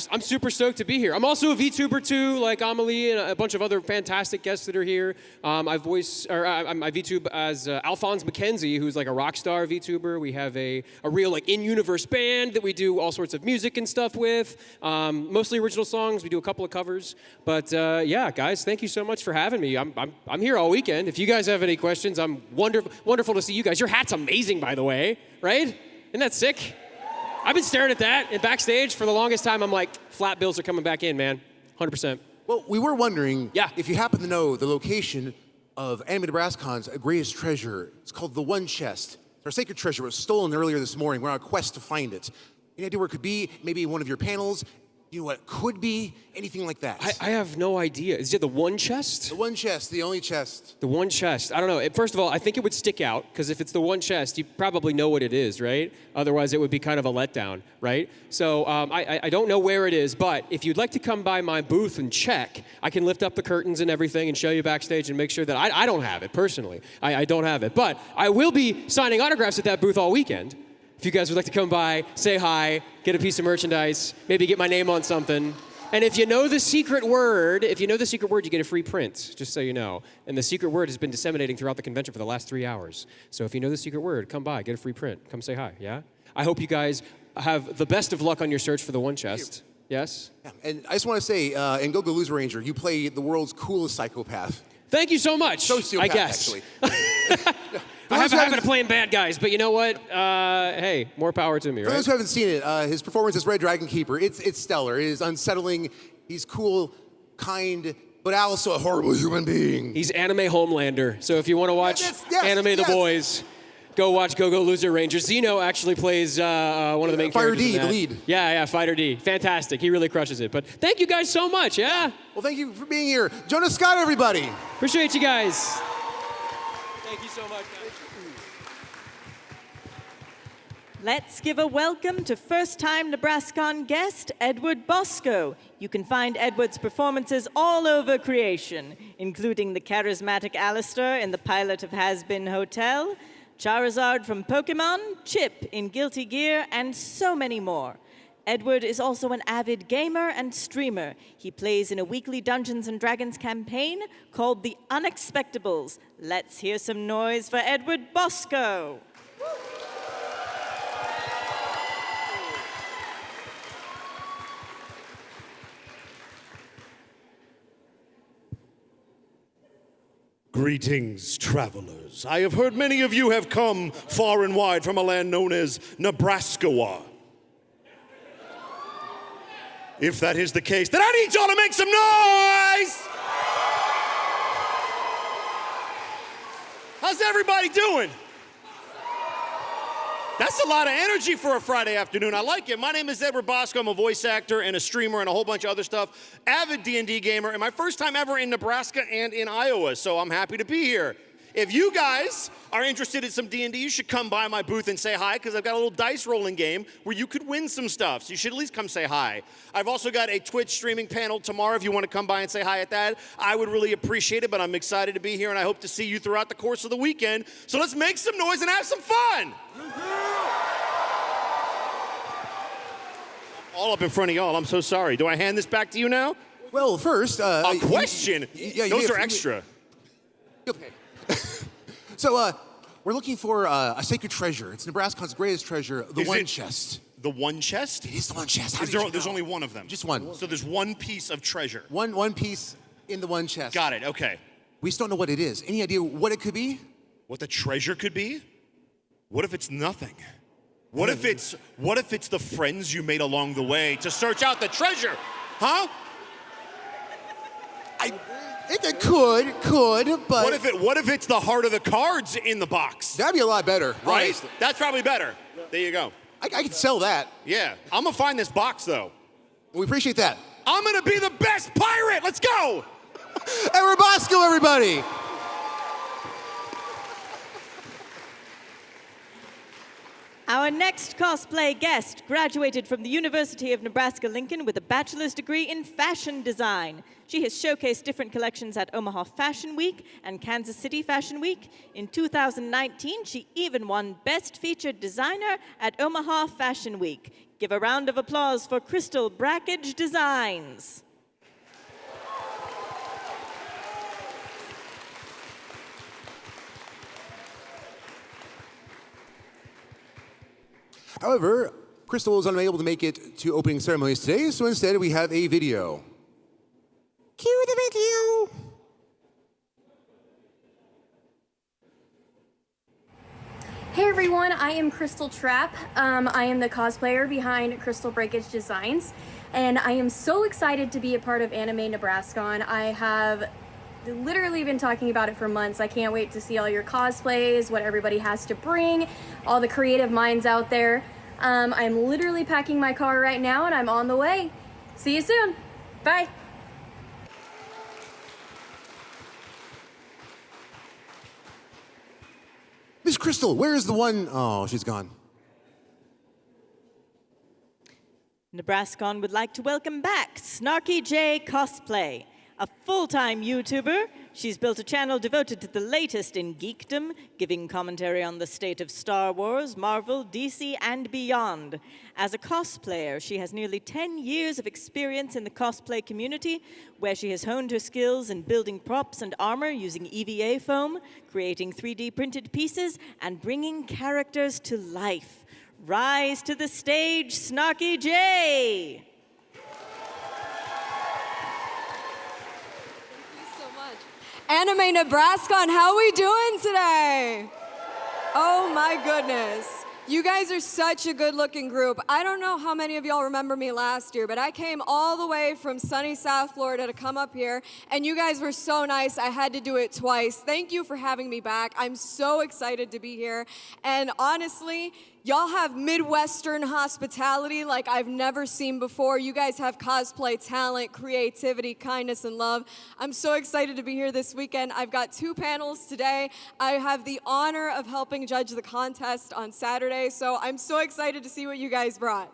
I'm super stoked to be here. I'm also a VTuber too, like Amelie and a bunch of other fantastic guests that are here. I VTube as Alphonse McKenzie, who's like a rock star VTuber. We have a real like in-universe band that we do all sorts of music and stuff with. Mostly original songs. We do a couple of covers. But yeah, guys, thank you so much for having me. I'm here all weekend. If you guys have any questions, I'm wonderful to see you guys. Your hat's amazing, by the way, right? Isn't that sick? I've been staring at that and backstage for the longest time. I'm like, flat bills are coming back in, man. 100%. Well, we were wondering if you happen to know the location of Anime NebrasKon's greatest treasure. It's called the One Chest. Our sacred treasure was stolen earlier this morning. We're on a quest to find it. Any idea where it could be? Maybe one of your panels? You know what it could be? Anything like that? I have no idea. Is it the one chest? The one chest, the only chest. The one chest. I don't know. First of all, I think it would stick out, because if it's the one chest, you probably know what it is, right? Otherwise, it would be kind of a letdown, right? So I don't know where it is, but if you'd like to come by my booth and check, I can lift up the curtains and everything and show you backstage and make sure that I don't have it, personally. I don't have it. But I will be signing autographs at that booth all weekend. If you guys would like to come by, say hi, get a piece of merchandise, maybe get my name on something. And if you know the secret word, you get a free print, just so you know. And the secret word has been disseminating throughout the convention for the last 3 hours. So if you know the secret word, come by, get a free print, come say hi, yeah? I hope you guys have the best of luck on your search for the one chest. Yes? Yeah, and I just want to say, in Go Go Loser Ranger, you play the world's coolest psychopath. Thank you so much. Sociopath, I guess. Actually. I have a habit of playing bad guys, but you know what? Hey, more power to me, right? For those who haven't seen it, his performance as Red Dragon Keeper, it's stellar. It is unsettling. He's cool, kind, but also a horrible human being. He's anime Homelander. So if you want to watch Anime The Boys, go watch Go Go Loser Ranger. Zeno actually plays one of the main Fighter characters D, in that. the lead. Yeah, Fighter D. Fantastic. He really crushes it. But thank you guys so much, yeah? Well, thank you for being here. Jonas Scott, everybody. Appreciate you guys. Thank you so much, guys. Let's give a welcome to first-time NebrasKon guest, Edward Bosco. You can find Edward's performances all over creation, including the charismatic Alistair in the pilot of Has Been Hotel, Charizard from Pokemon, Chip in Guilty Gear, and so many more. Edward is also an avid gamer and streamer. He plays in a weekly Dungeons & Dragons campaign called The Unexpectables. Let's hear some noise for Edward Bosco. Greetings, travelers. I have heard many of you have come far and wide from a land known as Nebraska. If that is the case, then I need y'all to make some noise! How's everybody doing? That's a lot of energy for a Friday afternoon. I like it. My name is Edward Bosco. I'm a voice actor and a streamer and a whole bunch of other stuff. Avid D&D gamer, and my first time ever in Nebraska and in Iowa, so I'm happy to be here. If you guys are interested in some D&D, you should come by my booth and say hi, because I've got a little dice rolling game where you could win some stuff, so you should at least come say hi. I've also got a Twitch streaming panel tomorrow if you want to come by and say hi at that. I would really appreciate it, but I'm excited to be here, and I hope to see you throughout the course of the weekend. So let's make some noise and have some fun! All up in front of y'all, I'm so sorry. Do I hand this back to you now? Well, first... a question? Those are extra. Okay. So, we're looking for a sacred treasure. It's NebrasKon's greatest treasure, the one chest. The one chest? It is the one chest. There's only one of them? Just one. So there's one piece of treasure? One piece in the one chest. Got it, okay. We just don't know what it is. Any idea what it could be? What the treasure could be? What if it's nothing? What if it's the friends you made along the way to search out the treasure? Huh? It could, but... What if it's the heart of the cards in the box? That'd be a lot better, right? Honestly. That's probably better. There you go. I could sell that. Yeah. I'm gonna find this box, though. We appreciate that. I'm gonna be the best pirate! Let's go! Edward Bosco, everybody! Our next cosplay guest graduated from the University of Nebraska-Lincoln with a bachelor's degree in fashion design. She has showcased different collections at Omaha Fashion Week and Kansas City Fashion Week. In 2019, she even won Best Featured Designer at Omaha Fashion Week. Give a round of applause for Crystal Brackage Designs. However, Crystal was unable to make it to opening ceremonies today, so instead we have a video. Cue the video. Hey everyone, I am Crystal Trapp. I am the cosplayer behind Crystal Breakage Designs, and I am so excited to be a part of Anime NebrasKon. I have literally been talking about it for months. I can't wait to see all your cosplays, what everybody has to bring, all the creative minds out there. I'm literally packing my car right now and I'm on the way. See you soon. Bye. Miss Crystal, where is the one? Oh, she's gone. NebrasKon would like to welcome back Snarky J Cosplay, a full-time YouTuber. She's built a channel devoted to the latest in geekdom, giving commentary on the state of Star Wars, Marvel, DC, and beyond. As a cosplayer, she has nearly 10 years of experience in the cosplay community, where she has honed her skills in building props and armor using EVA foam, creating 3D printed pieces, and bringing characters to life. Rise to the stage, Snarky J! Anime NebrasKon, how we doing today? Oh my goodness. You guys are such a good-looking group. I don't know how many of y'all remember me last year, but I came all the way from sunny South Florida to come up here, and you guys were so nice, I had to do it twice. Thank you for having me back. I'm so excited to be here, and honestly, y'all have Midwestern hospitality like I've never seen before. You guys have cosplay talent, creativity, kindness, and love. I'm so excited to be here this weekend. I've got 2 panels today. I have the honor of helping judge the contest on Saturday, so I'm so excited to see what you guys brought.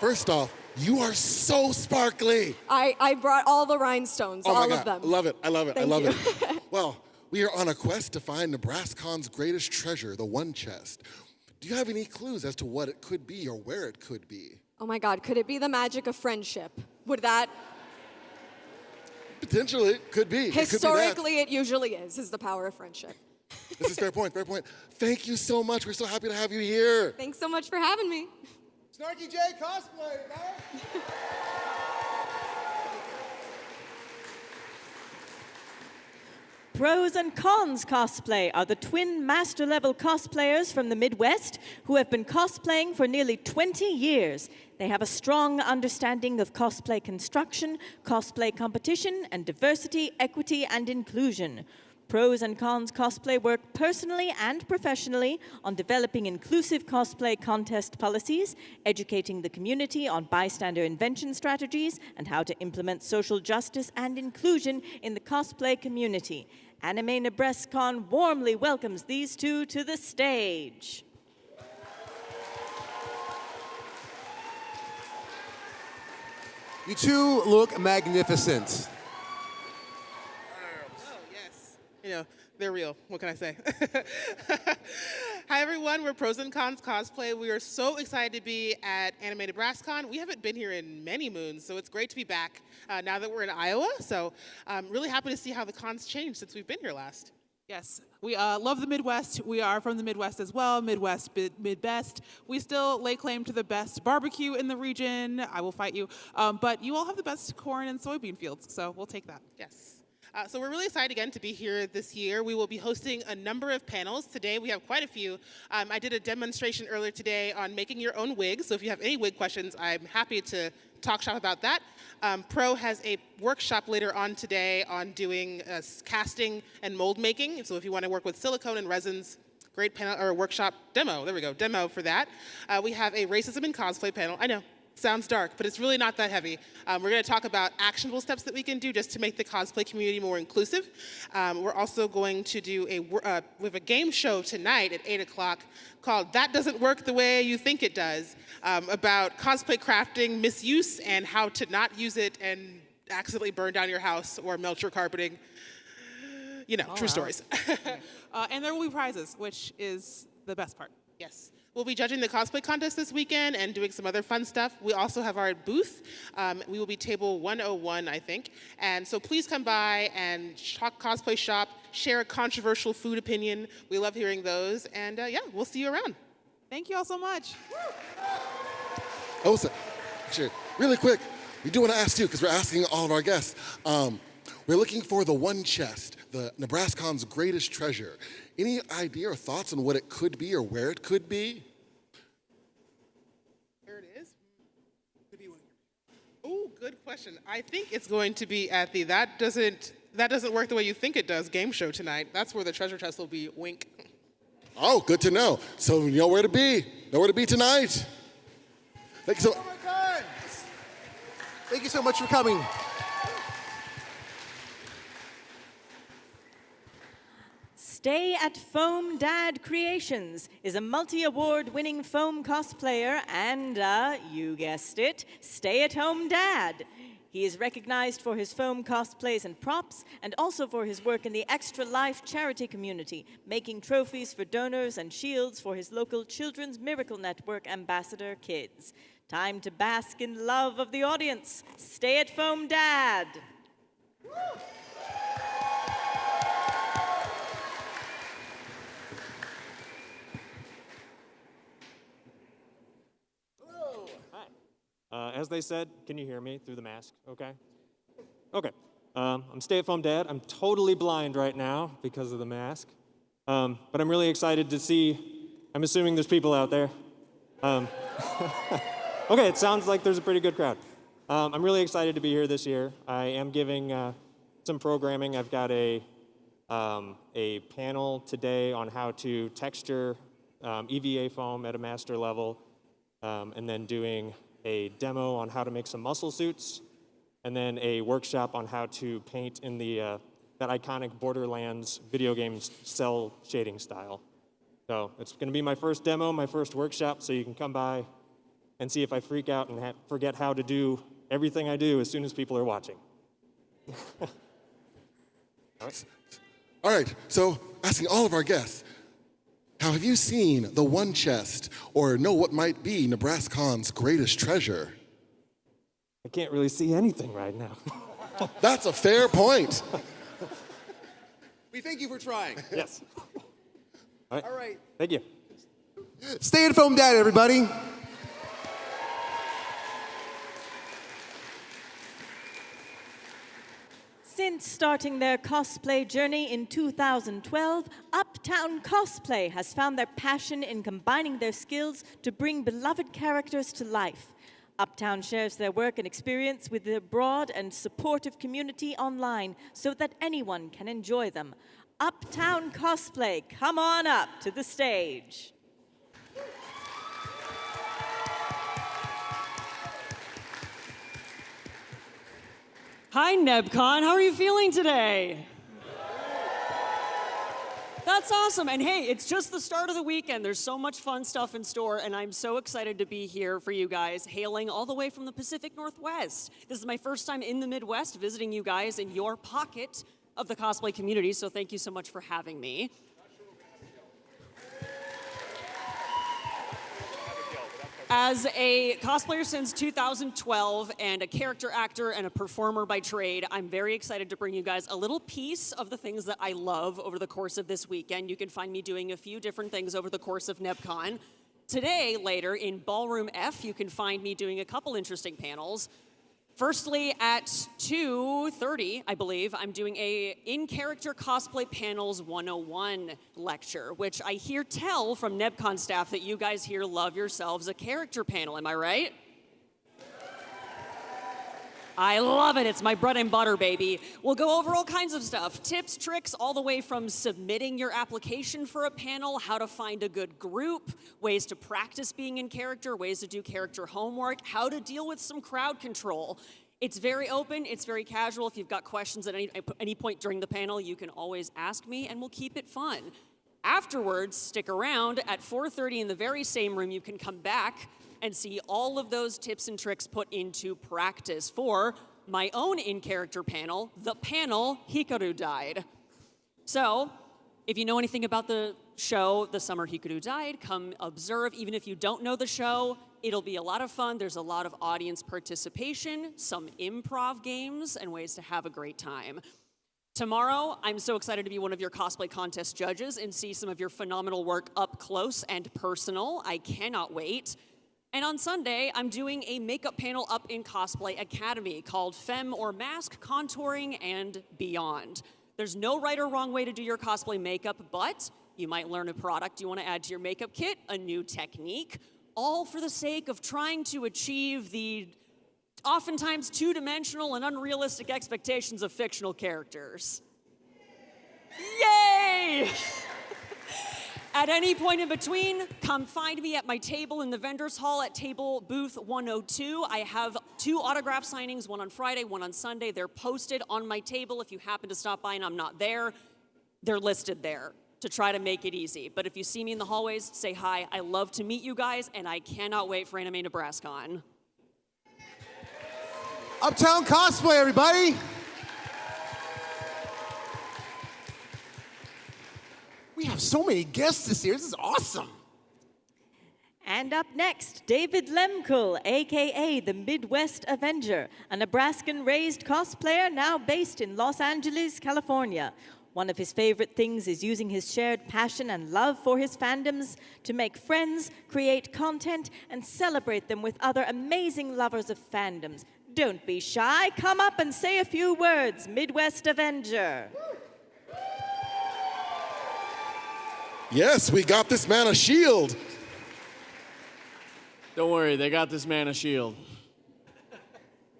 First off, you are so sparkly. I brought all the rhinestones, Oh my all God. of them. Love it. I love it. I Thank love you. it. Well, we are on a quest to find NebrasKon's greatest treasure, the one chest. Do you have any clues as to what it could be or where it could be? Oh my God, could it be the magic of friendship? Would that? Potentially, it could be. Historically, it usually is the power of friendship. This is fair point, fair point. Thank you so much. We're so happy to have you here. Thanks so much for having me. Snarky J cosplay, man. Pros and Cons Cosplay are the twin master-level cosplayers from the Midwest who have been cosplaying for nearly 20 years. They have a strong understanding of cosplay construction, cosplay competition, and diversity, equity, and inclusion. Pros and Cons Cosplay work personally and professionally on developing inclusive cosplay contest policies, educating the community on bystander invention strategies, and how to implement social justice and inclusion in the cosplay community. Anime NebrasKon warmly welcomes these 2 to the stage. You 2 look magnificent. You know, they're real. What can I say? Hi, everyone. We're Pros and Cons Cosplay. We are so excited to be at Anime NebrasKon. We haven't been here in many moons, so it's great to be back now that we're in Iowa. So I'm really happy to see how the cons changed since we've been here last. Yes, we love the Midwest. We are from the Midwest as well, Midbest. We still lay claim to the best barbecue in the region. I will fight you. But you all have the best corn and soybean fields, so we'll take that. Yes. So we're really excited again to be here this year. We will be hosting a number of panels. Today we have quite a few. I did a demonstration earlier today on making your own wigs. So if you have any wig questions, I'm happy to talk shop about that. Pro has a workshop later on today on doing casting and mold making. So if you want to work with silicone and resins, great panel or workshop demo. There we go, demo for that. We have a racism in cosplay panel. I know. Sounds dark, but it's really not that heavy. We're going to talk about actionable steps that we can do just to make the cosplay community more inclusive. We're also going to do we have a game show tonight at 8 o'clock called That Doesn't Work the Way You Think It Does, about cosplay crafting misuse and how to not use it and accidentally burn down your house or melt your carpeting. You know, true stories. And there will be prizes, which is the best part. Yes. We'll be judging the cosplay contest this weekend and doing some other fun stuff. We also have our booth. We will be table 101, I think. And so please come by and talk cosplay shop, share a controversial food opinion. We love hearing those. And yeah, we'll see you around. Thank you all so much. Oh, so, actually, really quick, we do want to ask you, because we're asking all of our guests. We're looking for the one chest, the NebrasKon's greatest treasure. Any idea or thoughts on what it could be or where it could be? There it is. Could be one. Oh, Good question. I think it's going to be at the that doesn't work the way you think it does game show tonight. That's where the treasure chest will be. Wink. Oh, good to know. So you know where to be. Know where to be tonight. Thank you so much. Thank you so much for coming. Stay at Foam Dad Creations is a multi-award winning foam cosplayer and, you guessed it, stay-at-home dad. He is recognized for his foam cosplays and props, and also for his work in the Extra Life charity community, making trophies for donors and shields for his local Children's Miracle Network ambassador kids. Time to bask in love of the audience. Stay at Foam Dad. As they said, can you hear me through the mask? Okay. Okay. I'm stay-at-home dad. I'm totally blind right now because of the mask. But I'm really excited to see, I'm assuming there's people out there. Okay, it sounds like there's a pretty good crowd. I'm really excited to be here this year. I am giving some programming. I've got a panel today on how to texture EVA foam at a master level, and then doing a demo on how to make some muscle suits, and then a workshop on how to paint in the that iconic Borderlands video game cell shading style. So it's going to be my first demo, my first workshop, so you can come by and see if I freak out and forget how to do everything I do as soon as people are watching. All right, so asking all of our guests, now, have you seen the one chest or know what might be NebrasKon's greatest treasure? I can't really see anything right now. That's a fair point. We thank you for trying. Yes. All right. Thank you. Stay at Foam Dad, everybody. Since starting their cosplay journey in 2012, Uptown Cosplay has found their passion in combining their skills to bring beloved characters to life. Uptown shares their work and experience with their broad and supportive community online so that anyone can enjoy them. Uptown Cosplay, come on up to the stage. Hi, NebrasKon. How are you feeling today? That's awesome. And hey, it's just the start of the weekend. There's so much fun stuff in store, and I'm so excited to be here for you guys, hailing all the way from the Pacific Northwest. This is my first time in the Midwest, visiting you guys in your pocket of the cosplay community, so thank you so much for having me. As a cosplayer since 2012 and a character actor and a performer by trade, I'm very excited to bring you guys a little piece of the things that I love over the course of this weekend. You can find me doing a few different things over the course of NebrasKon. Today, later, in Ballroom F, you can find me doing a couple interesting panels. Firstly, at 2:30, I believe, I'm doing a In-Character Cosplay Panels 101 lecture, which I hear tell from NebrasKon staff that you guys here love yourselves a character panel, am I right? I love it. It's my bread and butter, baby. We'll go over all kinds of stuff. Tips, tricks, all the way from submitting your application for a panel, how to find a good group, ways to practice being in character, ways to do character homework, how to deal with some crowd control. It's very open. It's very casual. If you've got questions at any point during the panel, you can always ask me, and we'll keep it fun. Afterwards, stick around. At 4:30 in the very same room, you can come back and see all of those tips and tricks put into practice for my own in-character panel, the panel Hikaru Died. So, if you know anything about the show, The Summer Hikaru Died, come observe. Even if you don't know the show, it'll be a lot of fun. There's a lot of audience participation, some improv games, and ways to have a great time. Tomorrow, I'm so excited to be one of your cosplay contest judges and see some of your phenomenal work up close and personal. I cannot wait. And on Sunday, I'm doing a makeup panel up in Cosplay Academy called Femme or Mask, Contouring, and Beyond. There's no right or wrong way to do your cosplay makeup, but you might learn a product you want to add to your makeup kit, a new technique, all for the sake of trying to achieve the oftentimes two-dimensional and unrealistic expectations of fictional characters. Yay! At any point in between, come find me at my table in the vendor's hall at table booth 102. I have 2 autograph signings, one on Friday, one on Sunday. They're posted on my table. If you happen to stop by and I'm not there, they're listed there to try to make it easy. But if you see me in the hallways, say hi. I love to meet you guys, and I cannot wait for Anime NebrasKon. Uptown Cosplay, everybody. We have so many guests this year. This is awesome. And up next, David Lemkuhl, aka the Midwest Avenger, a Nebraskan-raised cosplayer now based in Los Angeles, California. One of his favorite things is using his shared passion and love for his fandoms to make friends, create content, and celebrate them with other amazing lovers of fandoms. Don't be shy. Come up and say a few words, Midwest Avenger. Yes, we got this man a shield. Don't worry, they got this man a shield.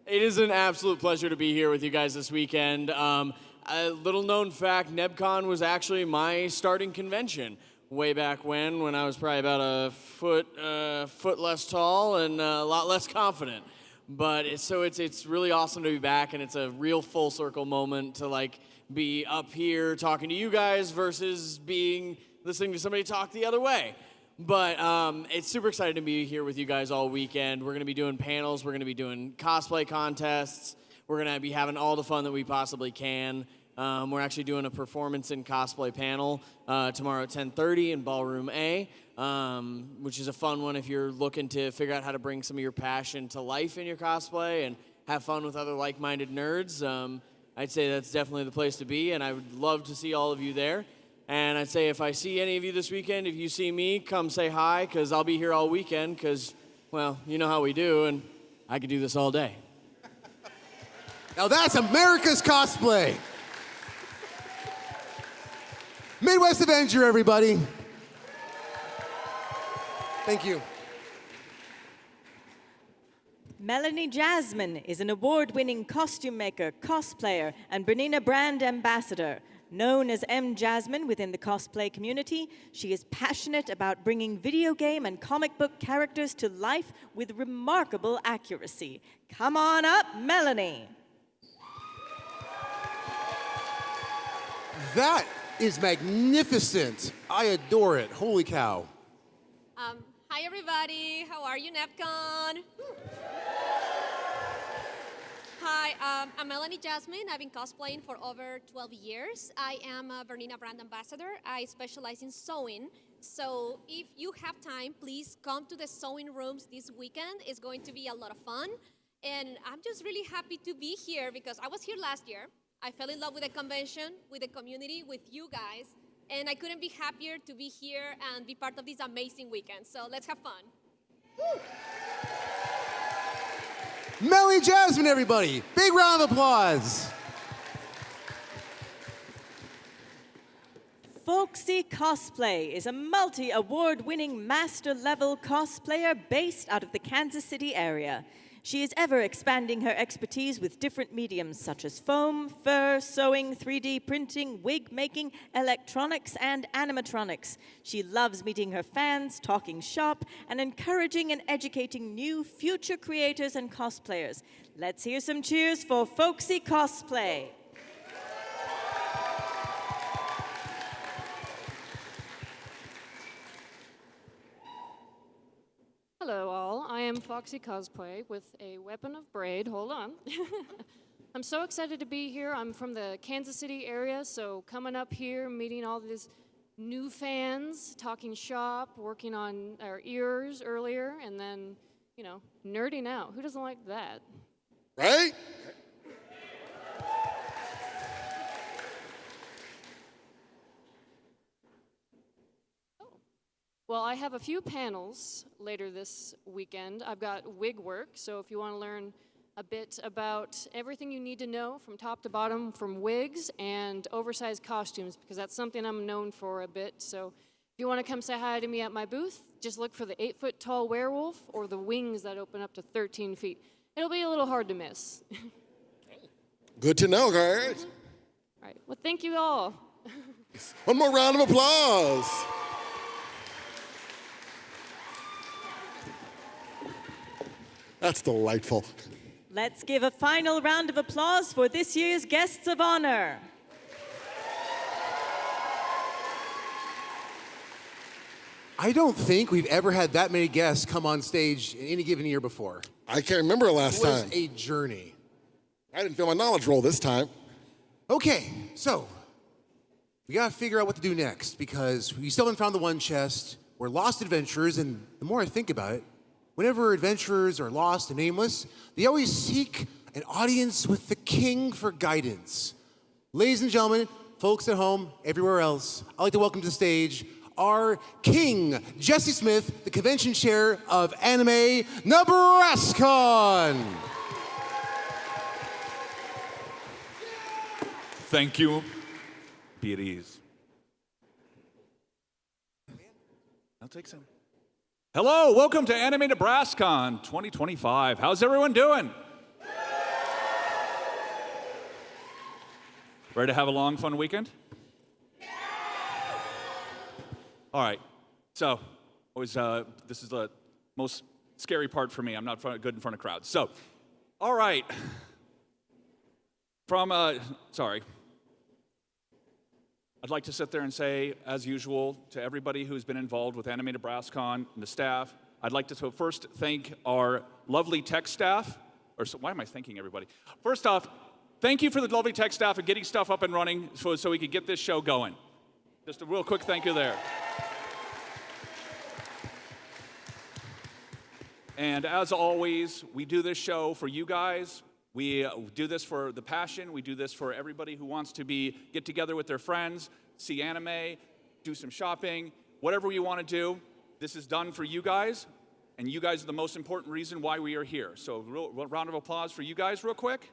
It is an absolute pleasure to be here with you guys this weekend. A little known fact, NebCon was actually my starting convention way back when I was probably about a foot less tall and a lot less confident. But it's really awesome to be back, and it's a real full circle moment to like be up here talking to you guys versus listening to somebody talk the other way. But it's super exciting to be here with you guys all weekend. We're going to be doing panels. We're going to be doing cosplay contests. We're going to be having all the fun that we possibly can. We're actually doing a performance in cosplay panel tomorrow at 10:30 in Ballroom A, which is a fun one if you're looking to figure out how to bring some of your passion to life in your cosplay and have fun with other like-minded nerds. I'd say that's definitely the place to be, and I would love to see all of you there. And I'd say if I see any of you this weekend, if you see me, come say hi, because I'll be here all weekend, because, well, you know how we do, and I could do this all day. Now that's America's cosplay. Midwest Avenger, everybody. Thank you. Melanie Jasmine is an award-winning costume maker, cosplayer, and Bernina brand ambassador. Known as M. Jasmine within the cosplay community, she is passionate about bringing video game and comic book characters to life with remarkable accuracy. Come on up, Melanie. That is magnificent. I adore it. Holy cow. Hi, everybody. How are you, NebCon? Hi, I'm Melanie Jasmine. I've been cosplaying for over 12 years. I am a Bernina brand ambassador. I specialize in sewing. So if you have time, please come to the sewing rooms this weekend. It's going to be a lot of fun. And I'm just really happy to be here because I was here last year. I fell in love with the convention, with the community, with you guys. And I couldn't be happier to be here and be part of this amazing weekend. So let's have fun. Woo. Melanie Jasmine, everybody. Big round of applause. Folksy Cosplay is a multi-award-winning master-level cosplayer based out of the Kansas City area. She is ever expanding her expertise with different mediums such as foam, fur, sewing, 3D printing, wig making, electronics, and animatronics. She loves meeting her fans, talking shop, and encouraging and educating new future creators and cosplayers. Let's hear some cheers for Folksy Cosplay. Hello all, I am Foxy Cosplay with a weapon of braid. Hold on. I'm so excited to be here. I'm from the Kansas City area, so coming up here, meeting all these new fans, talking shop, working on our ears earlier, and then, you know, nerding out. Who doesn't like that? Right? Well, I have a few panels later this weekend. I've got wig work, so if you want to learn a bit about everything you need to know from top to bottom, from wigs and oversized costumes, because that's something I'm known for a bit. So if you want to come say hi to me at my booth, just look for the 8-foot tall werewolf or the wings that open up to 13 feet. It'll be a little hard to miss. Good to know, guys. All right. Well, thank you all. One more round of applause. That's delightful. Let's give a final round of applause for this year's guests of honor. I don't think we've ever had that many guests come on stage in any given year before. I can't remember the last time. It was a journey. I didn't feel my knowledge roll this time. Okay, so we gotta figure out what to do next because we still haven't found the one chest. We're lost adventurers, and the more I think about it, whenever adventurers are lost and aimless, they always seek an audience with the king for guidance. Ladies and gentlemen, folks at home, everywhere else, I'd like to welcome to the stage our king, Jesse Smith, the convention chair of Anime NebrasKon. Thank you. Be at ease. I'll take some. Hello, welcome to Anime NebrasKon 2025. How's everyone doing? Ready to have a long, fun weekend? All right. So, always, this is the most scary part for me. I'm not good in front of crowds. So, all right. Sorry. I'd like to sit there and say, as usual, to everybody who's been involved with Anime NebrasKon and the staff, I'd like to first thank our lovely tech staff. Why am I thanking everybody? First off, thank you for the lovely tech staff and getting stuff up and running so we could get this show going. Just a real quick thank you there. And as always, we do this show for you guys. We do this for the passion. We do this for everybody who wants to get together with their friends, see anime, do some shopping, whatever you want to do. This is done for you guys, and you guys are the most important reason why we are here. So, round of applause for you guys, real quick.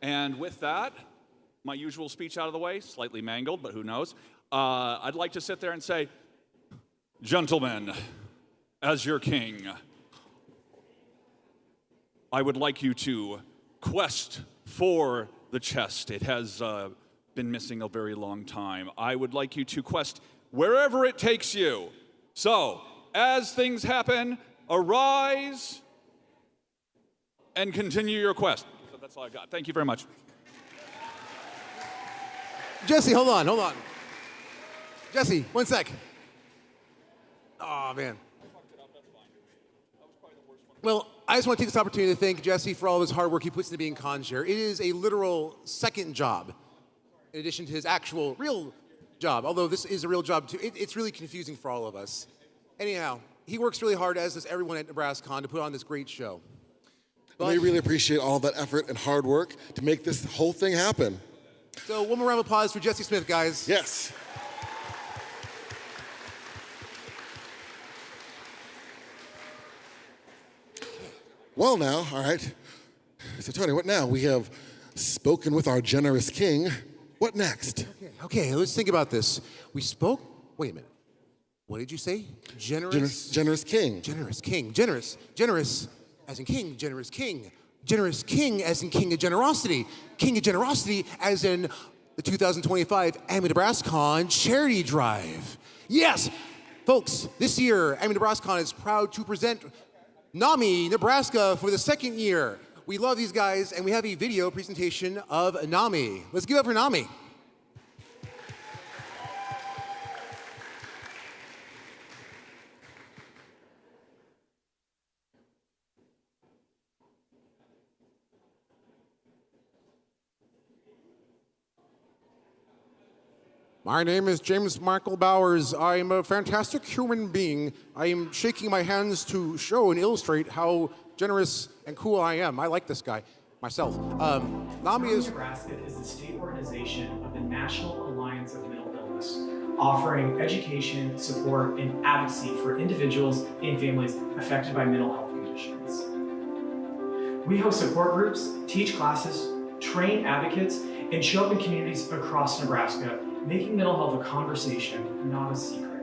And with that, my usual speech out of the way, slightly mangled, but who knows? I'd like to sit there and say, gentlemen, as your king, I would like you to quest for the chest. It has been missing a very long time. I would like you to quest wherever it takes you. So, as things happen, arise and continue your quest. So that's all I got. Thank you very much. Jesse, hold on. Jesse, one sec. Oh, man. Well, I just want to take this opportunity to thank Jesse for all of his hard work he puts into being con chair. It is a literal second job, in addition to his actual real job, although this is a real job too. It's really confusing for all of us. Anyhow, he works really hard, as does everyone at NebrasKon, to put on this great show. But we really appreciate all that effort and hard work to make this whole thing happen. So one more round of applause for Jesse Smith, guys. Yes. Well now, all right. So Tony, what now? We have spoken with our generous king. What next? Okay, let's think about this. We spoke, wait a minute. What did you say? Generous king. Generous king. Generous as in king. Generous king. Generous king as in king of generosity. King of generosity as in the 2025 Anime NebrasKon charity drive. Yes, folks, this year Anime NebrasKon is proud to present NAMI, Nebraska, for the second year. We love these guys, and we have a video presentation of NAMI. Let's give it up for NAMI. My name is James Michael Bowers. I am a fantastic human being. I am shaking my hands to show and illustrate how generous and cool I am. I like this guy, myself. NAMI is... Nebraska is the state organization of the National Alliance of Mental Illness, offering education, support, and advocacy for individuals and families affected by mental health conditions. We host support groups, teach classes, train advocates, and show up in communities across Nebraska, making mental health a conversation, not a secret.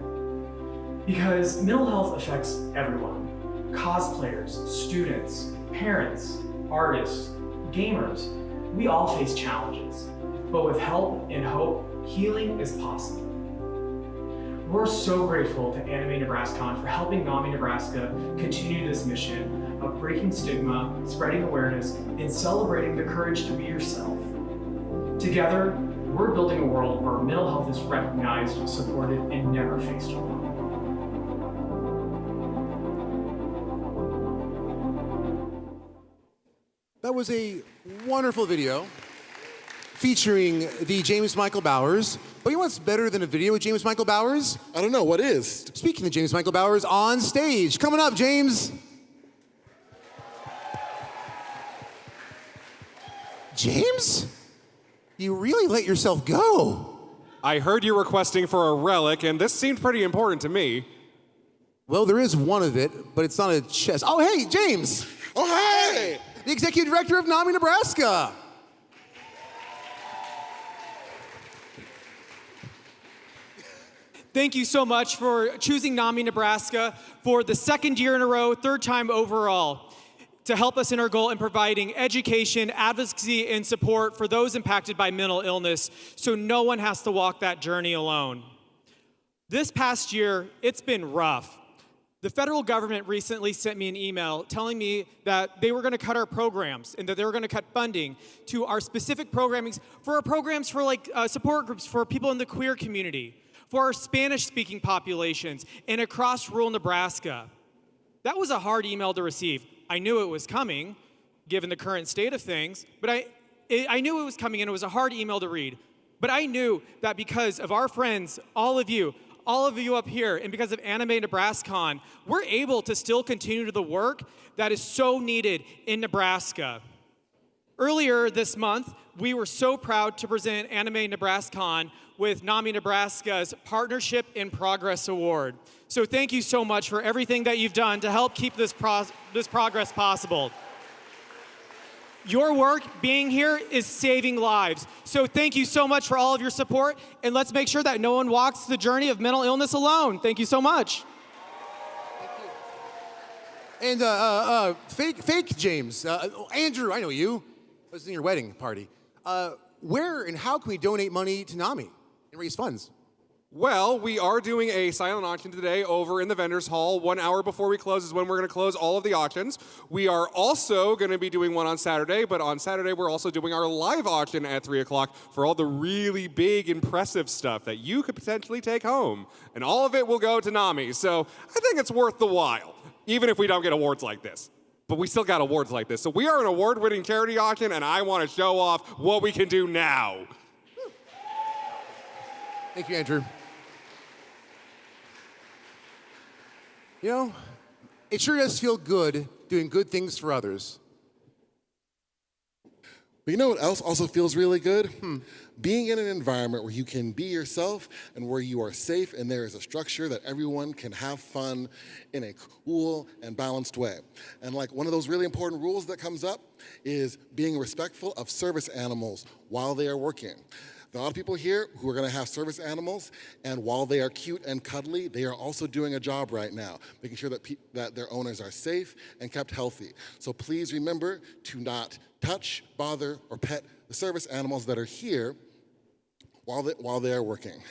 Because mental health affects everyone. Cosplayers, students, parents, artists, gamers, we all face challenges. But with help and hope, healing is possible. We're so grateful to Anime NebrasKon for helping NAMI Nebraska continue this mission of breaking stigma, spreading awareness, and celebrating the courage to be yourself. Together, we're building a world where mental health is recognized, supported, and never faced alone. That was a wonderful video featuring the James Michael Bowers. But you know what's better than a video with James Michael Bowers? I don't know, what is? Speaking of James Michael Bowers, on stage. Coming up, James. James? You really let yourself go. I heard you requesting for a relic, and this seemed pretty important to me. Well, there is one of it, but it's not a chest. Oh, hey, James. Oh, hey. The executive director of NAMI Nebraska. Thank you so much for choosing NAMI Nebraska for the second year in a row, third time overall, to help us in our goal in providing education, advocacy, and support for those impacted by mental illness so no one has to walk that journey alone. This past year, it's been rough. The federal government recently sent me an email telling me that they were going to cut our programs and that they were going to cut funding to our specific programming for our programs for support groups for people in the queer community, for our Spanish-speaking populations, and across rural Nebraska. That was a hard email to receive. I knew it was coming, given the current state of things, but I knew it was coming, and it was a hard email to read. But I knew that because of our friends, all of you up here, and because of Anime NebrasKon, we're able to still continue the work that is so needed in Nebraska. Earlier this month, we were so proud to present Anime NebrasKon with NAMI Nebraska's Partnership in Progress Award. So thank you so much for everything that you've done to help keep this progress possible. Your work being here is saving lives. So thank you so much for all of your support, and let's make sure that no one walks the journey of mental illness alone. Thank you so much. And fake James, Andrew, I know you. I was in your wedding party. Where and how can we donate money to NAMI and raise funds? Well, we are doing a silent auction today over in the vendors hall. 1 hour before we close is when we're going to close all of the auctions. We are also going to be doing one on Saturday, but on Saturday we're also doing our live auction at 3 o'clock for all the really big, impressive stuff that you could potentially take home. And all of it will go to NAMI, so I think it's worth the while, even if we don't get awards like this. But we still got awards like this. So we are an award-winning charity auction, and I want to show off what we can do now. Thank you, Andrew. You know, it sure does feel good doing good things for others. But you know what else also feels really good? Being in an environment where you can be yourself and where you are safe and there is a structure that everyone can have fun in a cool and balanced way. And like one of those really important rules that comes up is being respectful of service animals while they are working. There are a lot of people here who are going to have service animals, and while they are cute and cuddly, they are also doing a job right now, making sure that their owners are safe and kept healthy. So please remember to not touch, bother, or pet the service animals that are here while they are working.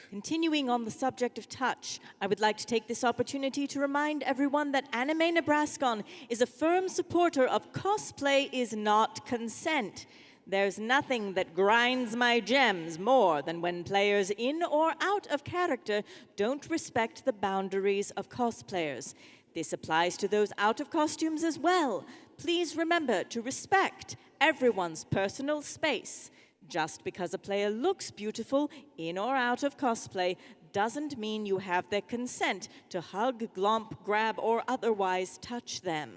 Continuing on the subject of touch, I would like to take this opportunity to remind everyone that Anime NebrasKon is a firm supporter of cosplay is not consent. There's nothing that grinds my gems more than when players in or out of character don't respect the boundaries of cosplayers. This applies to those out of costumes as well. Please remember to respect everyone's personal space. Just because a player looks beautiful in or out of cosplay doesn't mean you have their consent to hug, glomp, grab, or otherwise touch them.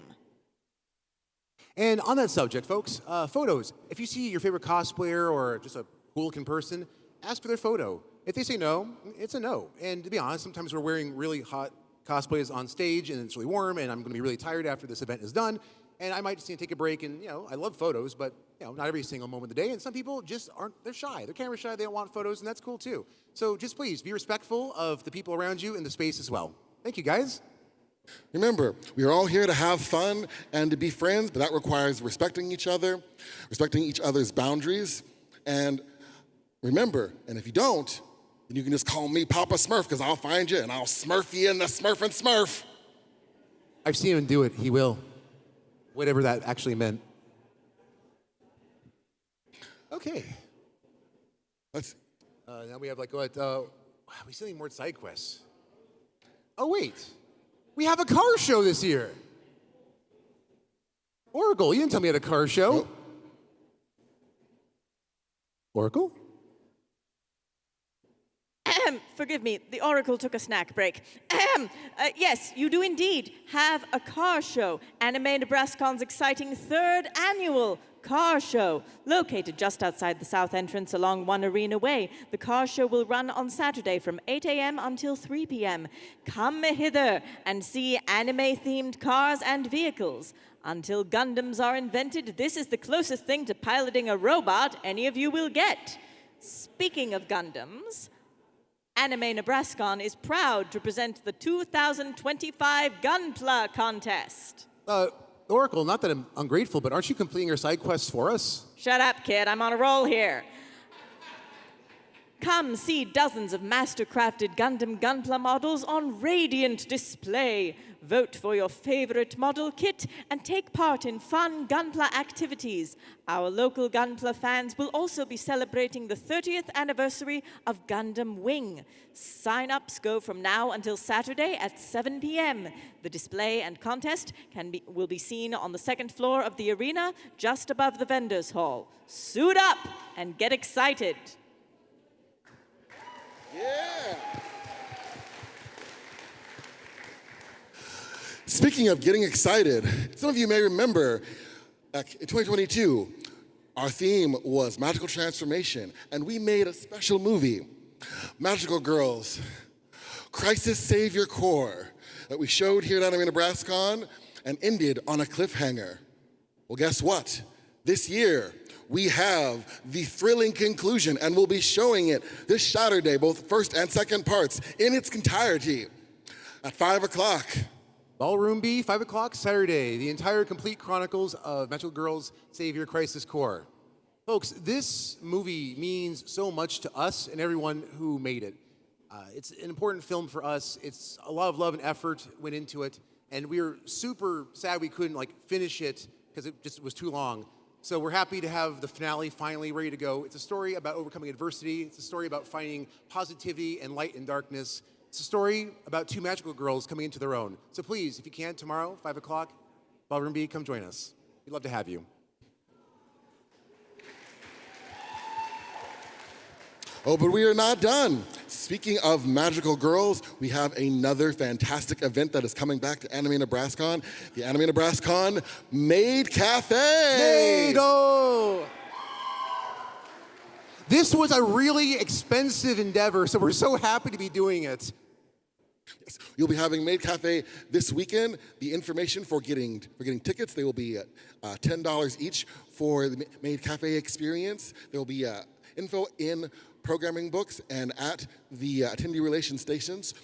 And on that subject, folks, photos. If you see your favorite cosplayer or just a cool-looking person, ask for their photo. If they say no, it's a no. And to be honest, sometimes we're wearing really hot cosplays on stage and it's really warm and I'm going to be really tired after this event is done. And I might just take a break and, I love photos, but, not every single moment of the day. And some people just they're shy. They're camera shy. They don't want photos, and that's cool too. So just please be respectful of the people around you in the space as well. Thank you, guys. Remember, we are all here to have fun and to be friends, but that requires respecting each other, respecting each other's boundaries. And remember, and if you don't, then you can just call me Papa Smurf, because I'll find you and I'll smurf you in the Smurf and Smurf. I've seen him do it. He will. Whatever that actually meant. Okay. Now we have we still need more side quests. Oh, wait. We have a car show this year. Oracle, you didn't tell me you had a car show. Nope. Oracle? Forgive me, the Oracle took a snack break. Yes, you do indeed have a car show. Anime NebrasKon's exciting 3rd annual car show, located just outside the south entrance along One Arena Way. The car show will run on Saturday from 8 a.m. until 3 p.m. Come hither and see anime-themed cars and vehicles. Until Gundams are invented, this is the closest thing to piloting a robot any of you will get. Speaking of Gundams, Anime NebrasKon is proud to present the 2025 Gunpla Contest. Oracle, not that I'm ungrateful, but aren't you completing your side quests for us? Shut up, kid. I'm on a roll here. Come see dozens of master-crafted Gundam Gunpla models on radiant display. Vote for your favorite model kit and take part in fun Gunpla activities. Our local Gunpla fans will also be celebrating the 30th anniversary of Gundam Wing. Sign-ups go from now until Saturday at 7 p.m. The display and contest will be seen on the 2nd floor of the arena, just above the vendors' hall. Suit up and get excited. Yeah. Speaking of getting excited, some of you may remember in 2022, our theme was magical transformation, and we made a special movie, Magical Girls, Crisis Savior Corps, that we showed here at Anime NebrasKon and ended on a cliffhanger. Well, guess what? This year, we have the thrilling conclusion, and we'll be showing it this Saturday, both first and second parts, in its entirety, at 5 o'clock. Ballroom B, 5 o'clock Saturday, the entire complete chronicles of Magical Girls Savior Crisis Corps. Folks, this movie means so much to us and everyone who made it. It's an important film for us. It's a lot of love and effort went into it, and we were super sad we couldn't finish it because it just was too long. So we're happy to have the finale finally ready to go. It's a story about overcoming adversity. It's a story about finding positivity and light in darkness. It's a story about 2 magical girls coming into their own. So please, if you can, tomorrow, 5 o'clock, Ballroom B, come join us. We'd love to have you. Oh, but we are not done. Speaking of magical girls, we have another fantastic event that is coming back to Anime NebrasKon, the Anime NebrasKon Maid Cafe. Maid-o! This was a really expensive endeavor, so we're so happy to be doing it. Yes, you'll be having Maid Cafe this weekend. The information for getting tickets, they will be $10 each for the Maid Cafe experience. There will be info in programming books and at the attendee relations stations.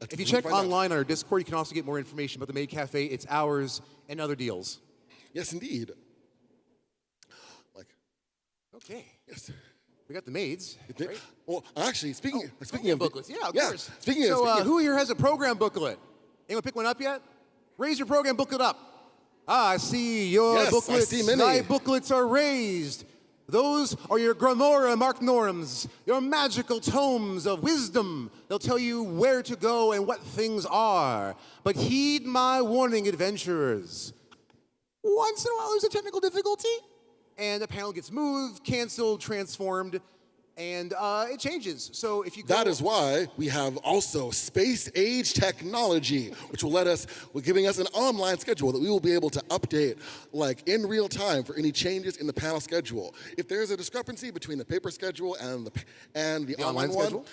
If you check online on our Discord, you can also get more information about the Maid Cafe, its hours, and other deals. Yes, indeed. Okay. Yes. We got the maids. Right? Well, actually, speaking of booklets, yeah, of course. Who here has a program booklet? Anyone pick one up yet? Raise your program booklet up. I see your booklets. I see many. My booklets are raised. Those are your Gramora Mark Norms, your magical tomes of wisdom. They'll tell you where to go and what things are. But heed my warning, adventurers. Once in a while, there's a technical difficulty, and the panel gets moved, canceled, transformed, and it changes. So if you go... That is why we have also space-age technology, which will giving us an online schedule that we will be able to update in real time for any changes in the panel schedule. If there's a discrepancy between the paper schedule and the online one, schedule?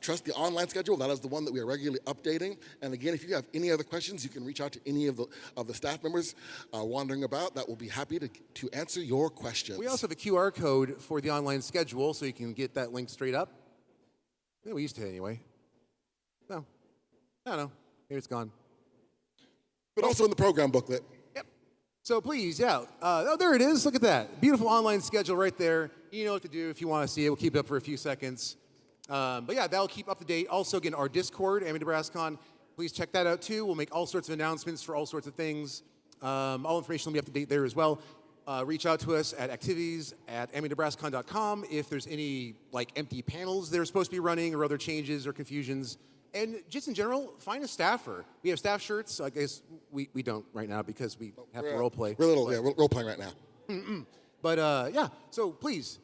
trust the online schedule. That is the one that we are regularly updating. And again, if you have any other questions, you can reach out to any of the staff members wandering about that will be happy to answer your questions. We also have a QR code for the online schedule, so you can get that link straight up. Yeah, we used to anyway. No, I don't know. Maybe it's gone. But also in the program booklet. Yep. So please, yeah. Oh, there it is. Look at that. Beautiful online schedule right there. You know what to do if you want to see it. We'll keep it up for a few seconds. But yeah, that'll keep up to date. Also, again, our Discord, NebrasKon, please check that out too. We'll make all sorts of announcements for all sorts of things. All information will be up to date there as well. Reach out to us at activities@NebrasKon.com if there's any like empty panels they're supposed to be running or other changes or confusions. And just in general, find a staffer. We have staff shirts. I guess we don't right now because we have to role play. We're role playing right now. But yeah, so please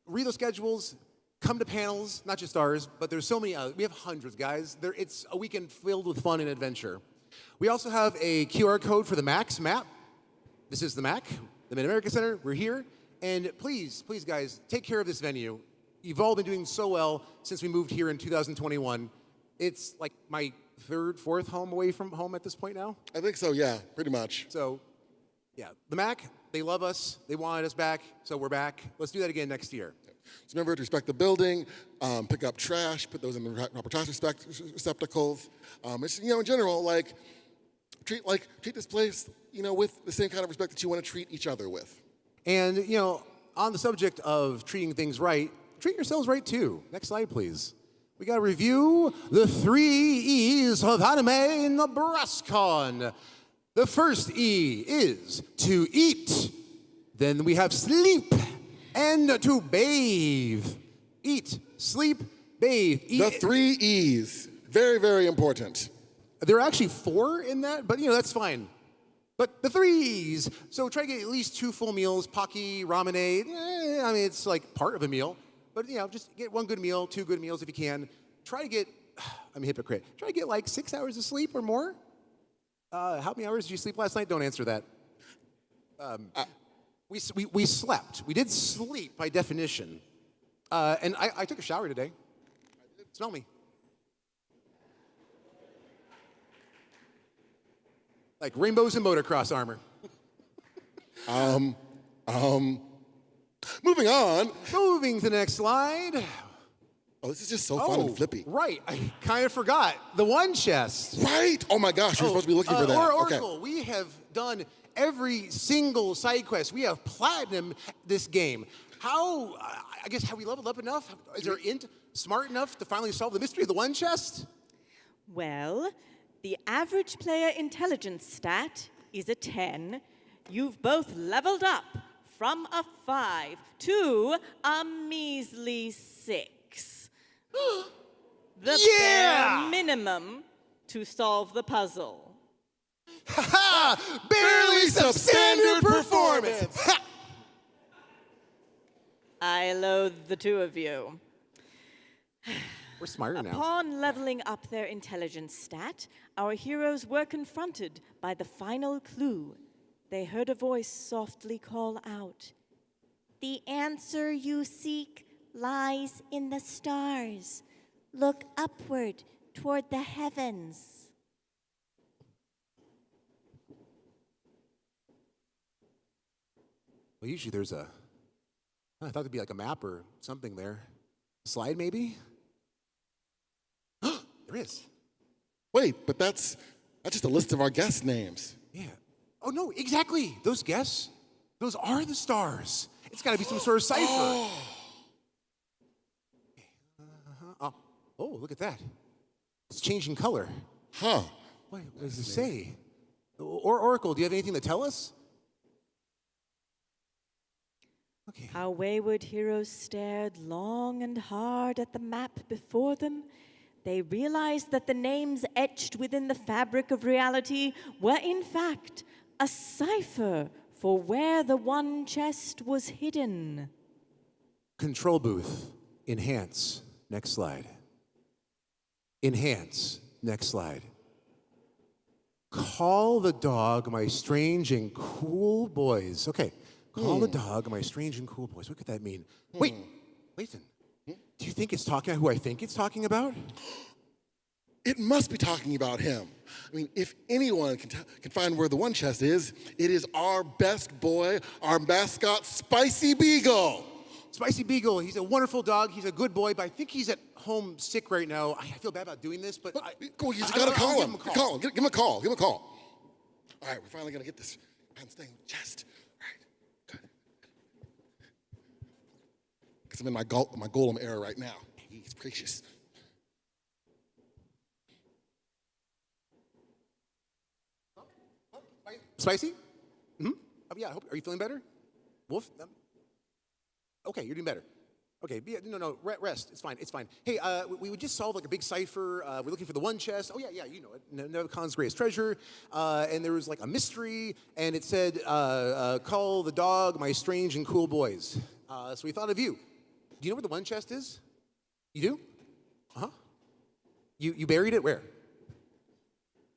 read those schedules. Come to panels, not just ours, but there's so many. We have hundreds, guys. It's a weekend filled with fun and adventure. We also have a QR code for the MAX map. This is the MAC, the Mid-America Center. We're here. And please, guys, take care of this venue. You've all been doing so well since we moved here in 2021. It's like my third, fourth home away from home at this point now. I think so, yeah, pretty much. So, yeah, the MAC, they love us. They wanted us back, so we're back. Let's do that again next year. So remember to respect the building, pick up trash, put those in the proper trash receptacles. It's, in general, treat this place, with the same kind of respect that you want to treat each other with. And, on the subject of treating things right, treat yourselves right too. Next slide, please. We got to review the 3 E's of anime NebrasKon. The first E is to eat. Then we have sleep and to bathe. Eat, sleep, bathe. The 3 E's. Very, very important. There are actually 4 in that, but that's fine. But the 3 E's. So try to get at least 2 full meals, pocky, ramenade. It's like part of a meal. But just get 1 good meal, 2 good meals if you can. Try to get, I'm a hypocrite. Try to get like 6 hours of sleep or more. How many hours did you sleep last night? Don't answer that. We slept. We did sleep by definition. And I took a shower today. Smell me. Like rainbows and motocross armor. Moving on. Moving to the next slide. Oh, this is just so fun and flippy. Right. I kind of forgot. The one chest. Right. Oh my gosh, we're supposed to be looking for that. Oracle, okay. We have done every single side quest. We have platinum this game. Have we leveled up enough? Is our int smart enough to finally solve the mystery of the one chest? Well, the average player intelligence stat is a 10. You've both leveled up from a 5 to a measly 6. The bare minimum to solve the puzzle. Barely substandard performance. I loathe the 2 of you. We're smarter now. Upon leveling up their intelligence stat, our heroes were confronted by the final clue. They heard a voice softly call out, "The answer you seek lies in the stars. Look upward toward the heavens." Well, usually there's I thought there'd be like a map or something there. Slide maybe? There is. Wait, but that's just a list of our guest names. Yeah. Oh no, exactly. Those guests, those are the stars. It's got to be some sort of cipher. Oh, look at that. It's changing color. Huh. What does it say? Or Oracle, do you have anything to tell us? Okay. Our wayward heroes stared long and hard at the map before them. They realized that the names etched within the fabric of reality were in fact a cipher for where the one chest was hidden. Control booth. Enhance. Next slide. Enhance. Next slide. Call the dog, my strange and cool boys. Okay. Call the dog, my strange and cool boys. What could that mean? Wait, Lathan. Do you think it's talking about who I think it's talking about? It must be talking about him. I mean, if anyone can find where the one chest is, it is our best boy, our mascot, Spicy Beagle. Spicy Beagle, he's a wonderful dog. He's a good boy, but I think he's at home sick right now. I feel bad about doing this, but Go, you gotta call him. Give him a call. Give him a call. All right, we're finally gonna get this man's thing chest. All right, good. Because I'm in my golem era right now. He's precious. Spicy? Hmm? Yeah, are you feeling better? Wolf? Okay, you're doing better. Okay, no, rest. It's fine. It's fine. Hey, we just solved like a big cipher. We're looking for the one chest. Oh yeah, you know it. NebrasKon's greatest treasure. And there was like a mystery, and it said, "Call the dog my strange and cool boys." So we thought of you. Do you know where the one chest is? You do? Uh huh. You buried it where?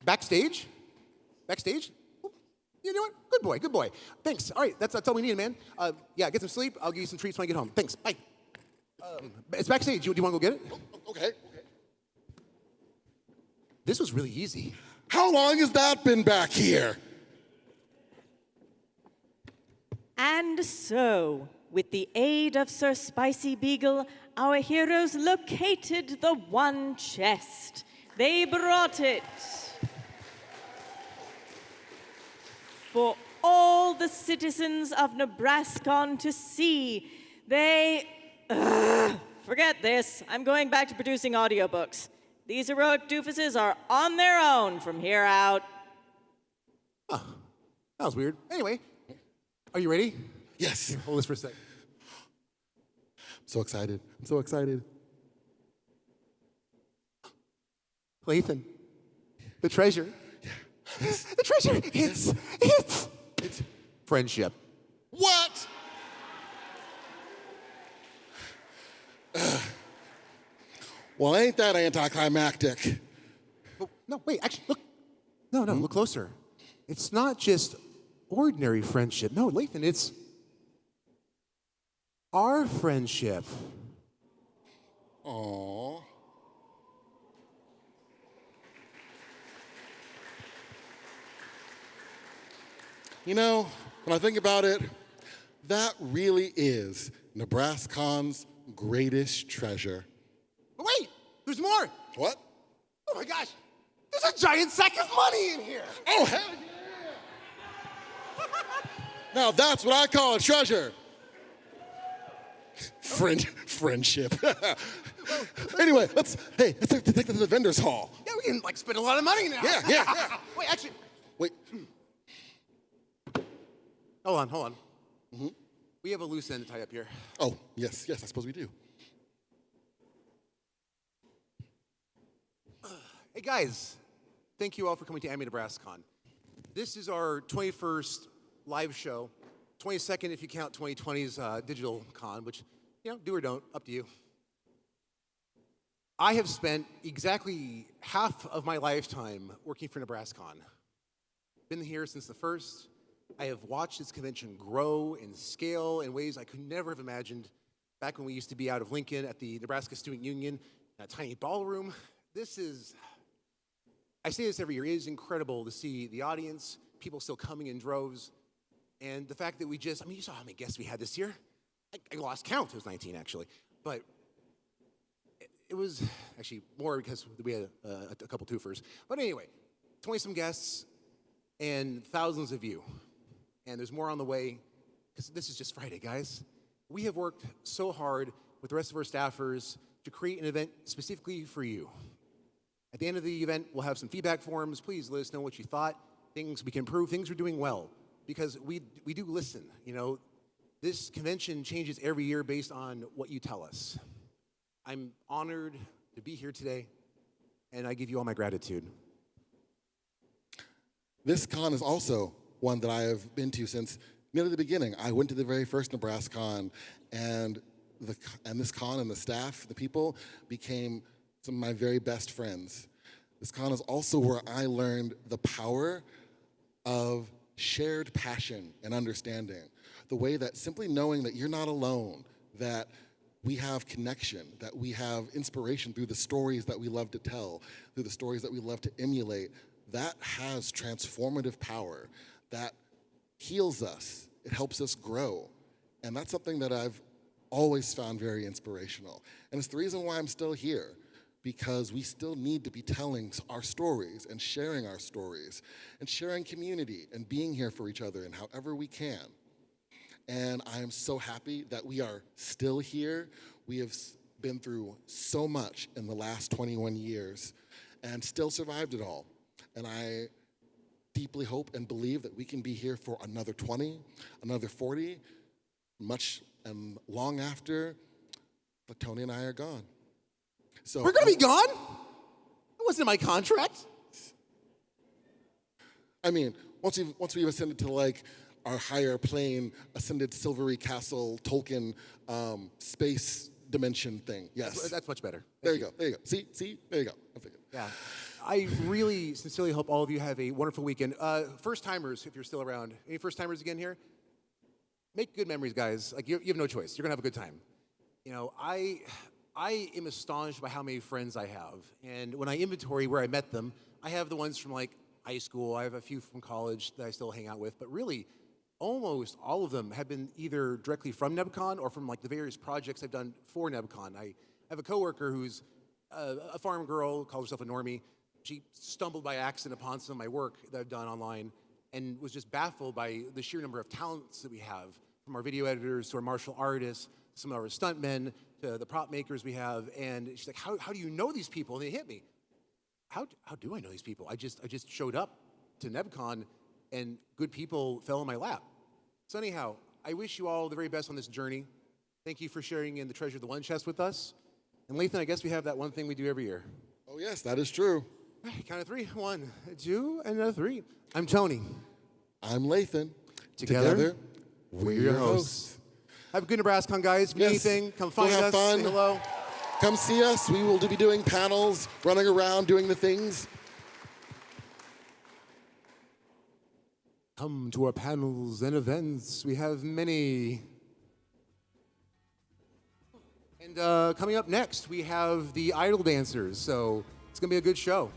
Backstage? Backstage? You know what? Good boy. Thanks. All right, that's all we need, man. Yeah, get some sleep. I'll give you some treats when I get home. Thanks. Bye. It's backstage. Do you want to go get it? Okay. This was really easy. How long has that been back here? And so, with the aid of Sir Spicy Beagle, our heroes located the one chest. They brought it for all the citizens of NebrasKon to see. Forget this. I'm going back to producing audiobooks. These heroic doofuses are on their own from here out. Oh, that was weird. Anyway, are you ready? Yes. Here, hold this for a sec. I'm so excited. Lathan, the treasure. The treasure, it's friendship. What? Well, ain't that anticlimactic? Oh, no, wait, actually, look. No, look closer. It's not just ordinary friendship. No, Lathan, it's our friendship. Aww. You know, when I think about it, that really is NebrasKon's greatest treasure. But wait, there's more. What? Oh my gosh, there's a giant sack of money in here. Oh, hell yeah. Now that's what I call a treasure. Friendship. Anyway, let's take this to the vendor's hall. Yeah, we can spend a lot of money now. Yeah. Wait, actually. Wait. Hold on. Mm-hmm. We have a loose end to tie up here. Oh, yes, I suppose we do. Hey guys, thank you all for coming to Anime NebrasKon. This is our 21st live show, 22nd if you count 2020's digital con, which, do or don't, up to you. I have spent exactly half of my lifetime working for NebrasKon. Been here since the first. I have watched this convention grow and scale in ways I could never have imagined back when we used to be out of Lincoln at the Nebraska Student Union, in a tiny ballroom. I say this every year, it is incredible to see the audience, people still coming in droves, and the fact that you saw how many guests we had this year. I lost count, it was 19 actually, but it was actually more because we had a couple twofers. But anyway, 20-some guests and thousands of you. And there's more on the way, because this is just Friday, guys. We have worked so hard with the rest of our staffers to create an event specifically for you. At the end of the event, we'll have some feedback forms. Please let us know what you thought, things we can improve, things we're doing well, because we do listen. This convention changes every year based on what you tell us. I'm honored to be here today, and I give you all my gratitude. This con is also one that I have been to since nearly the beginning. I went to the very first NebrasKon, and this con and the staff, the people, became some of my very best friends. This con is also where I learned the power of shared passion and understanding. The way that simply knowing that you're not alone, that we have connection, that we have inspiration through the stories that we love to tell, through the stories that we love to emulate, that has transformative power. That heals us. It helps us grow. And that's something that I've always found very inspirational. And it's the reason why I'm still here, because we still need to be telling our stories and sharing community and being here for each other in however we can. And I am so happy that we are still here. We have been through so much in the last 21 years and still survived it all. And I deeply hope and believe that we can be here for another 20, another 40, much and long after Tony and I are gone. So we're gonna be gone? That wasn't in my contract. I mean, once we've ascended to like our higher plane, ascended silvery castle, Tolkien, space dimension thing. Yes. That's much better. There you go. See? There you go. Yeah. I really sincerely hope all of you have a wonderful weekend. First timers, if you're still around. Any first timers again here? Make good memories, guys. Like you have no choice. You're gonna have a good time. You know, I am astonished by how many friends I have. And when I inventory where I met them, I have the ones from like high school. I have a few from college that I still hang out with. But really, almost all of them have been either directly from NebrasKon or from like the various projects I've done for NebrasKon. I have a coworker who's a farm girl, calls herself a normie. She stumbled by accident upon some of my work that I've done online and was just baffled by the sheer number of talents that we have, from our video editors to our martial artists, some of our stuntmen, to the prop makers we have. And she's like, how do you know these people? And they hit me. How do I know these people? I just showed up to NebrasKon and good people fell in my lap. So anyhow, I wish you all the very best on this journey. Thank you for sharing in the Treasure of the One Chest with us. And Lathan, I guess we have that one thing we do every year. Oh yes, that is true. All right, count of three. 1, 2, and 3. I'm Tony. I'm Lathan. Together we're your hosts. Have a good NebrasKon, guys. If you need anything, come find have us. Fun. Say hello. Come see us. We will be doing panels, running around, doing the things. Come to our panels and events. We have many. And coming up next, we have the Idol Dancers. So it's going to be a good show.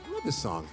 I love this song.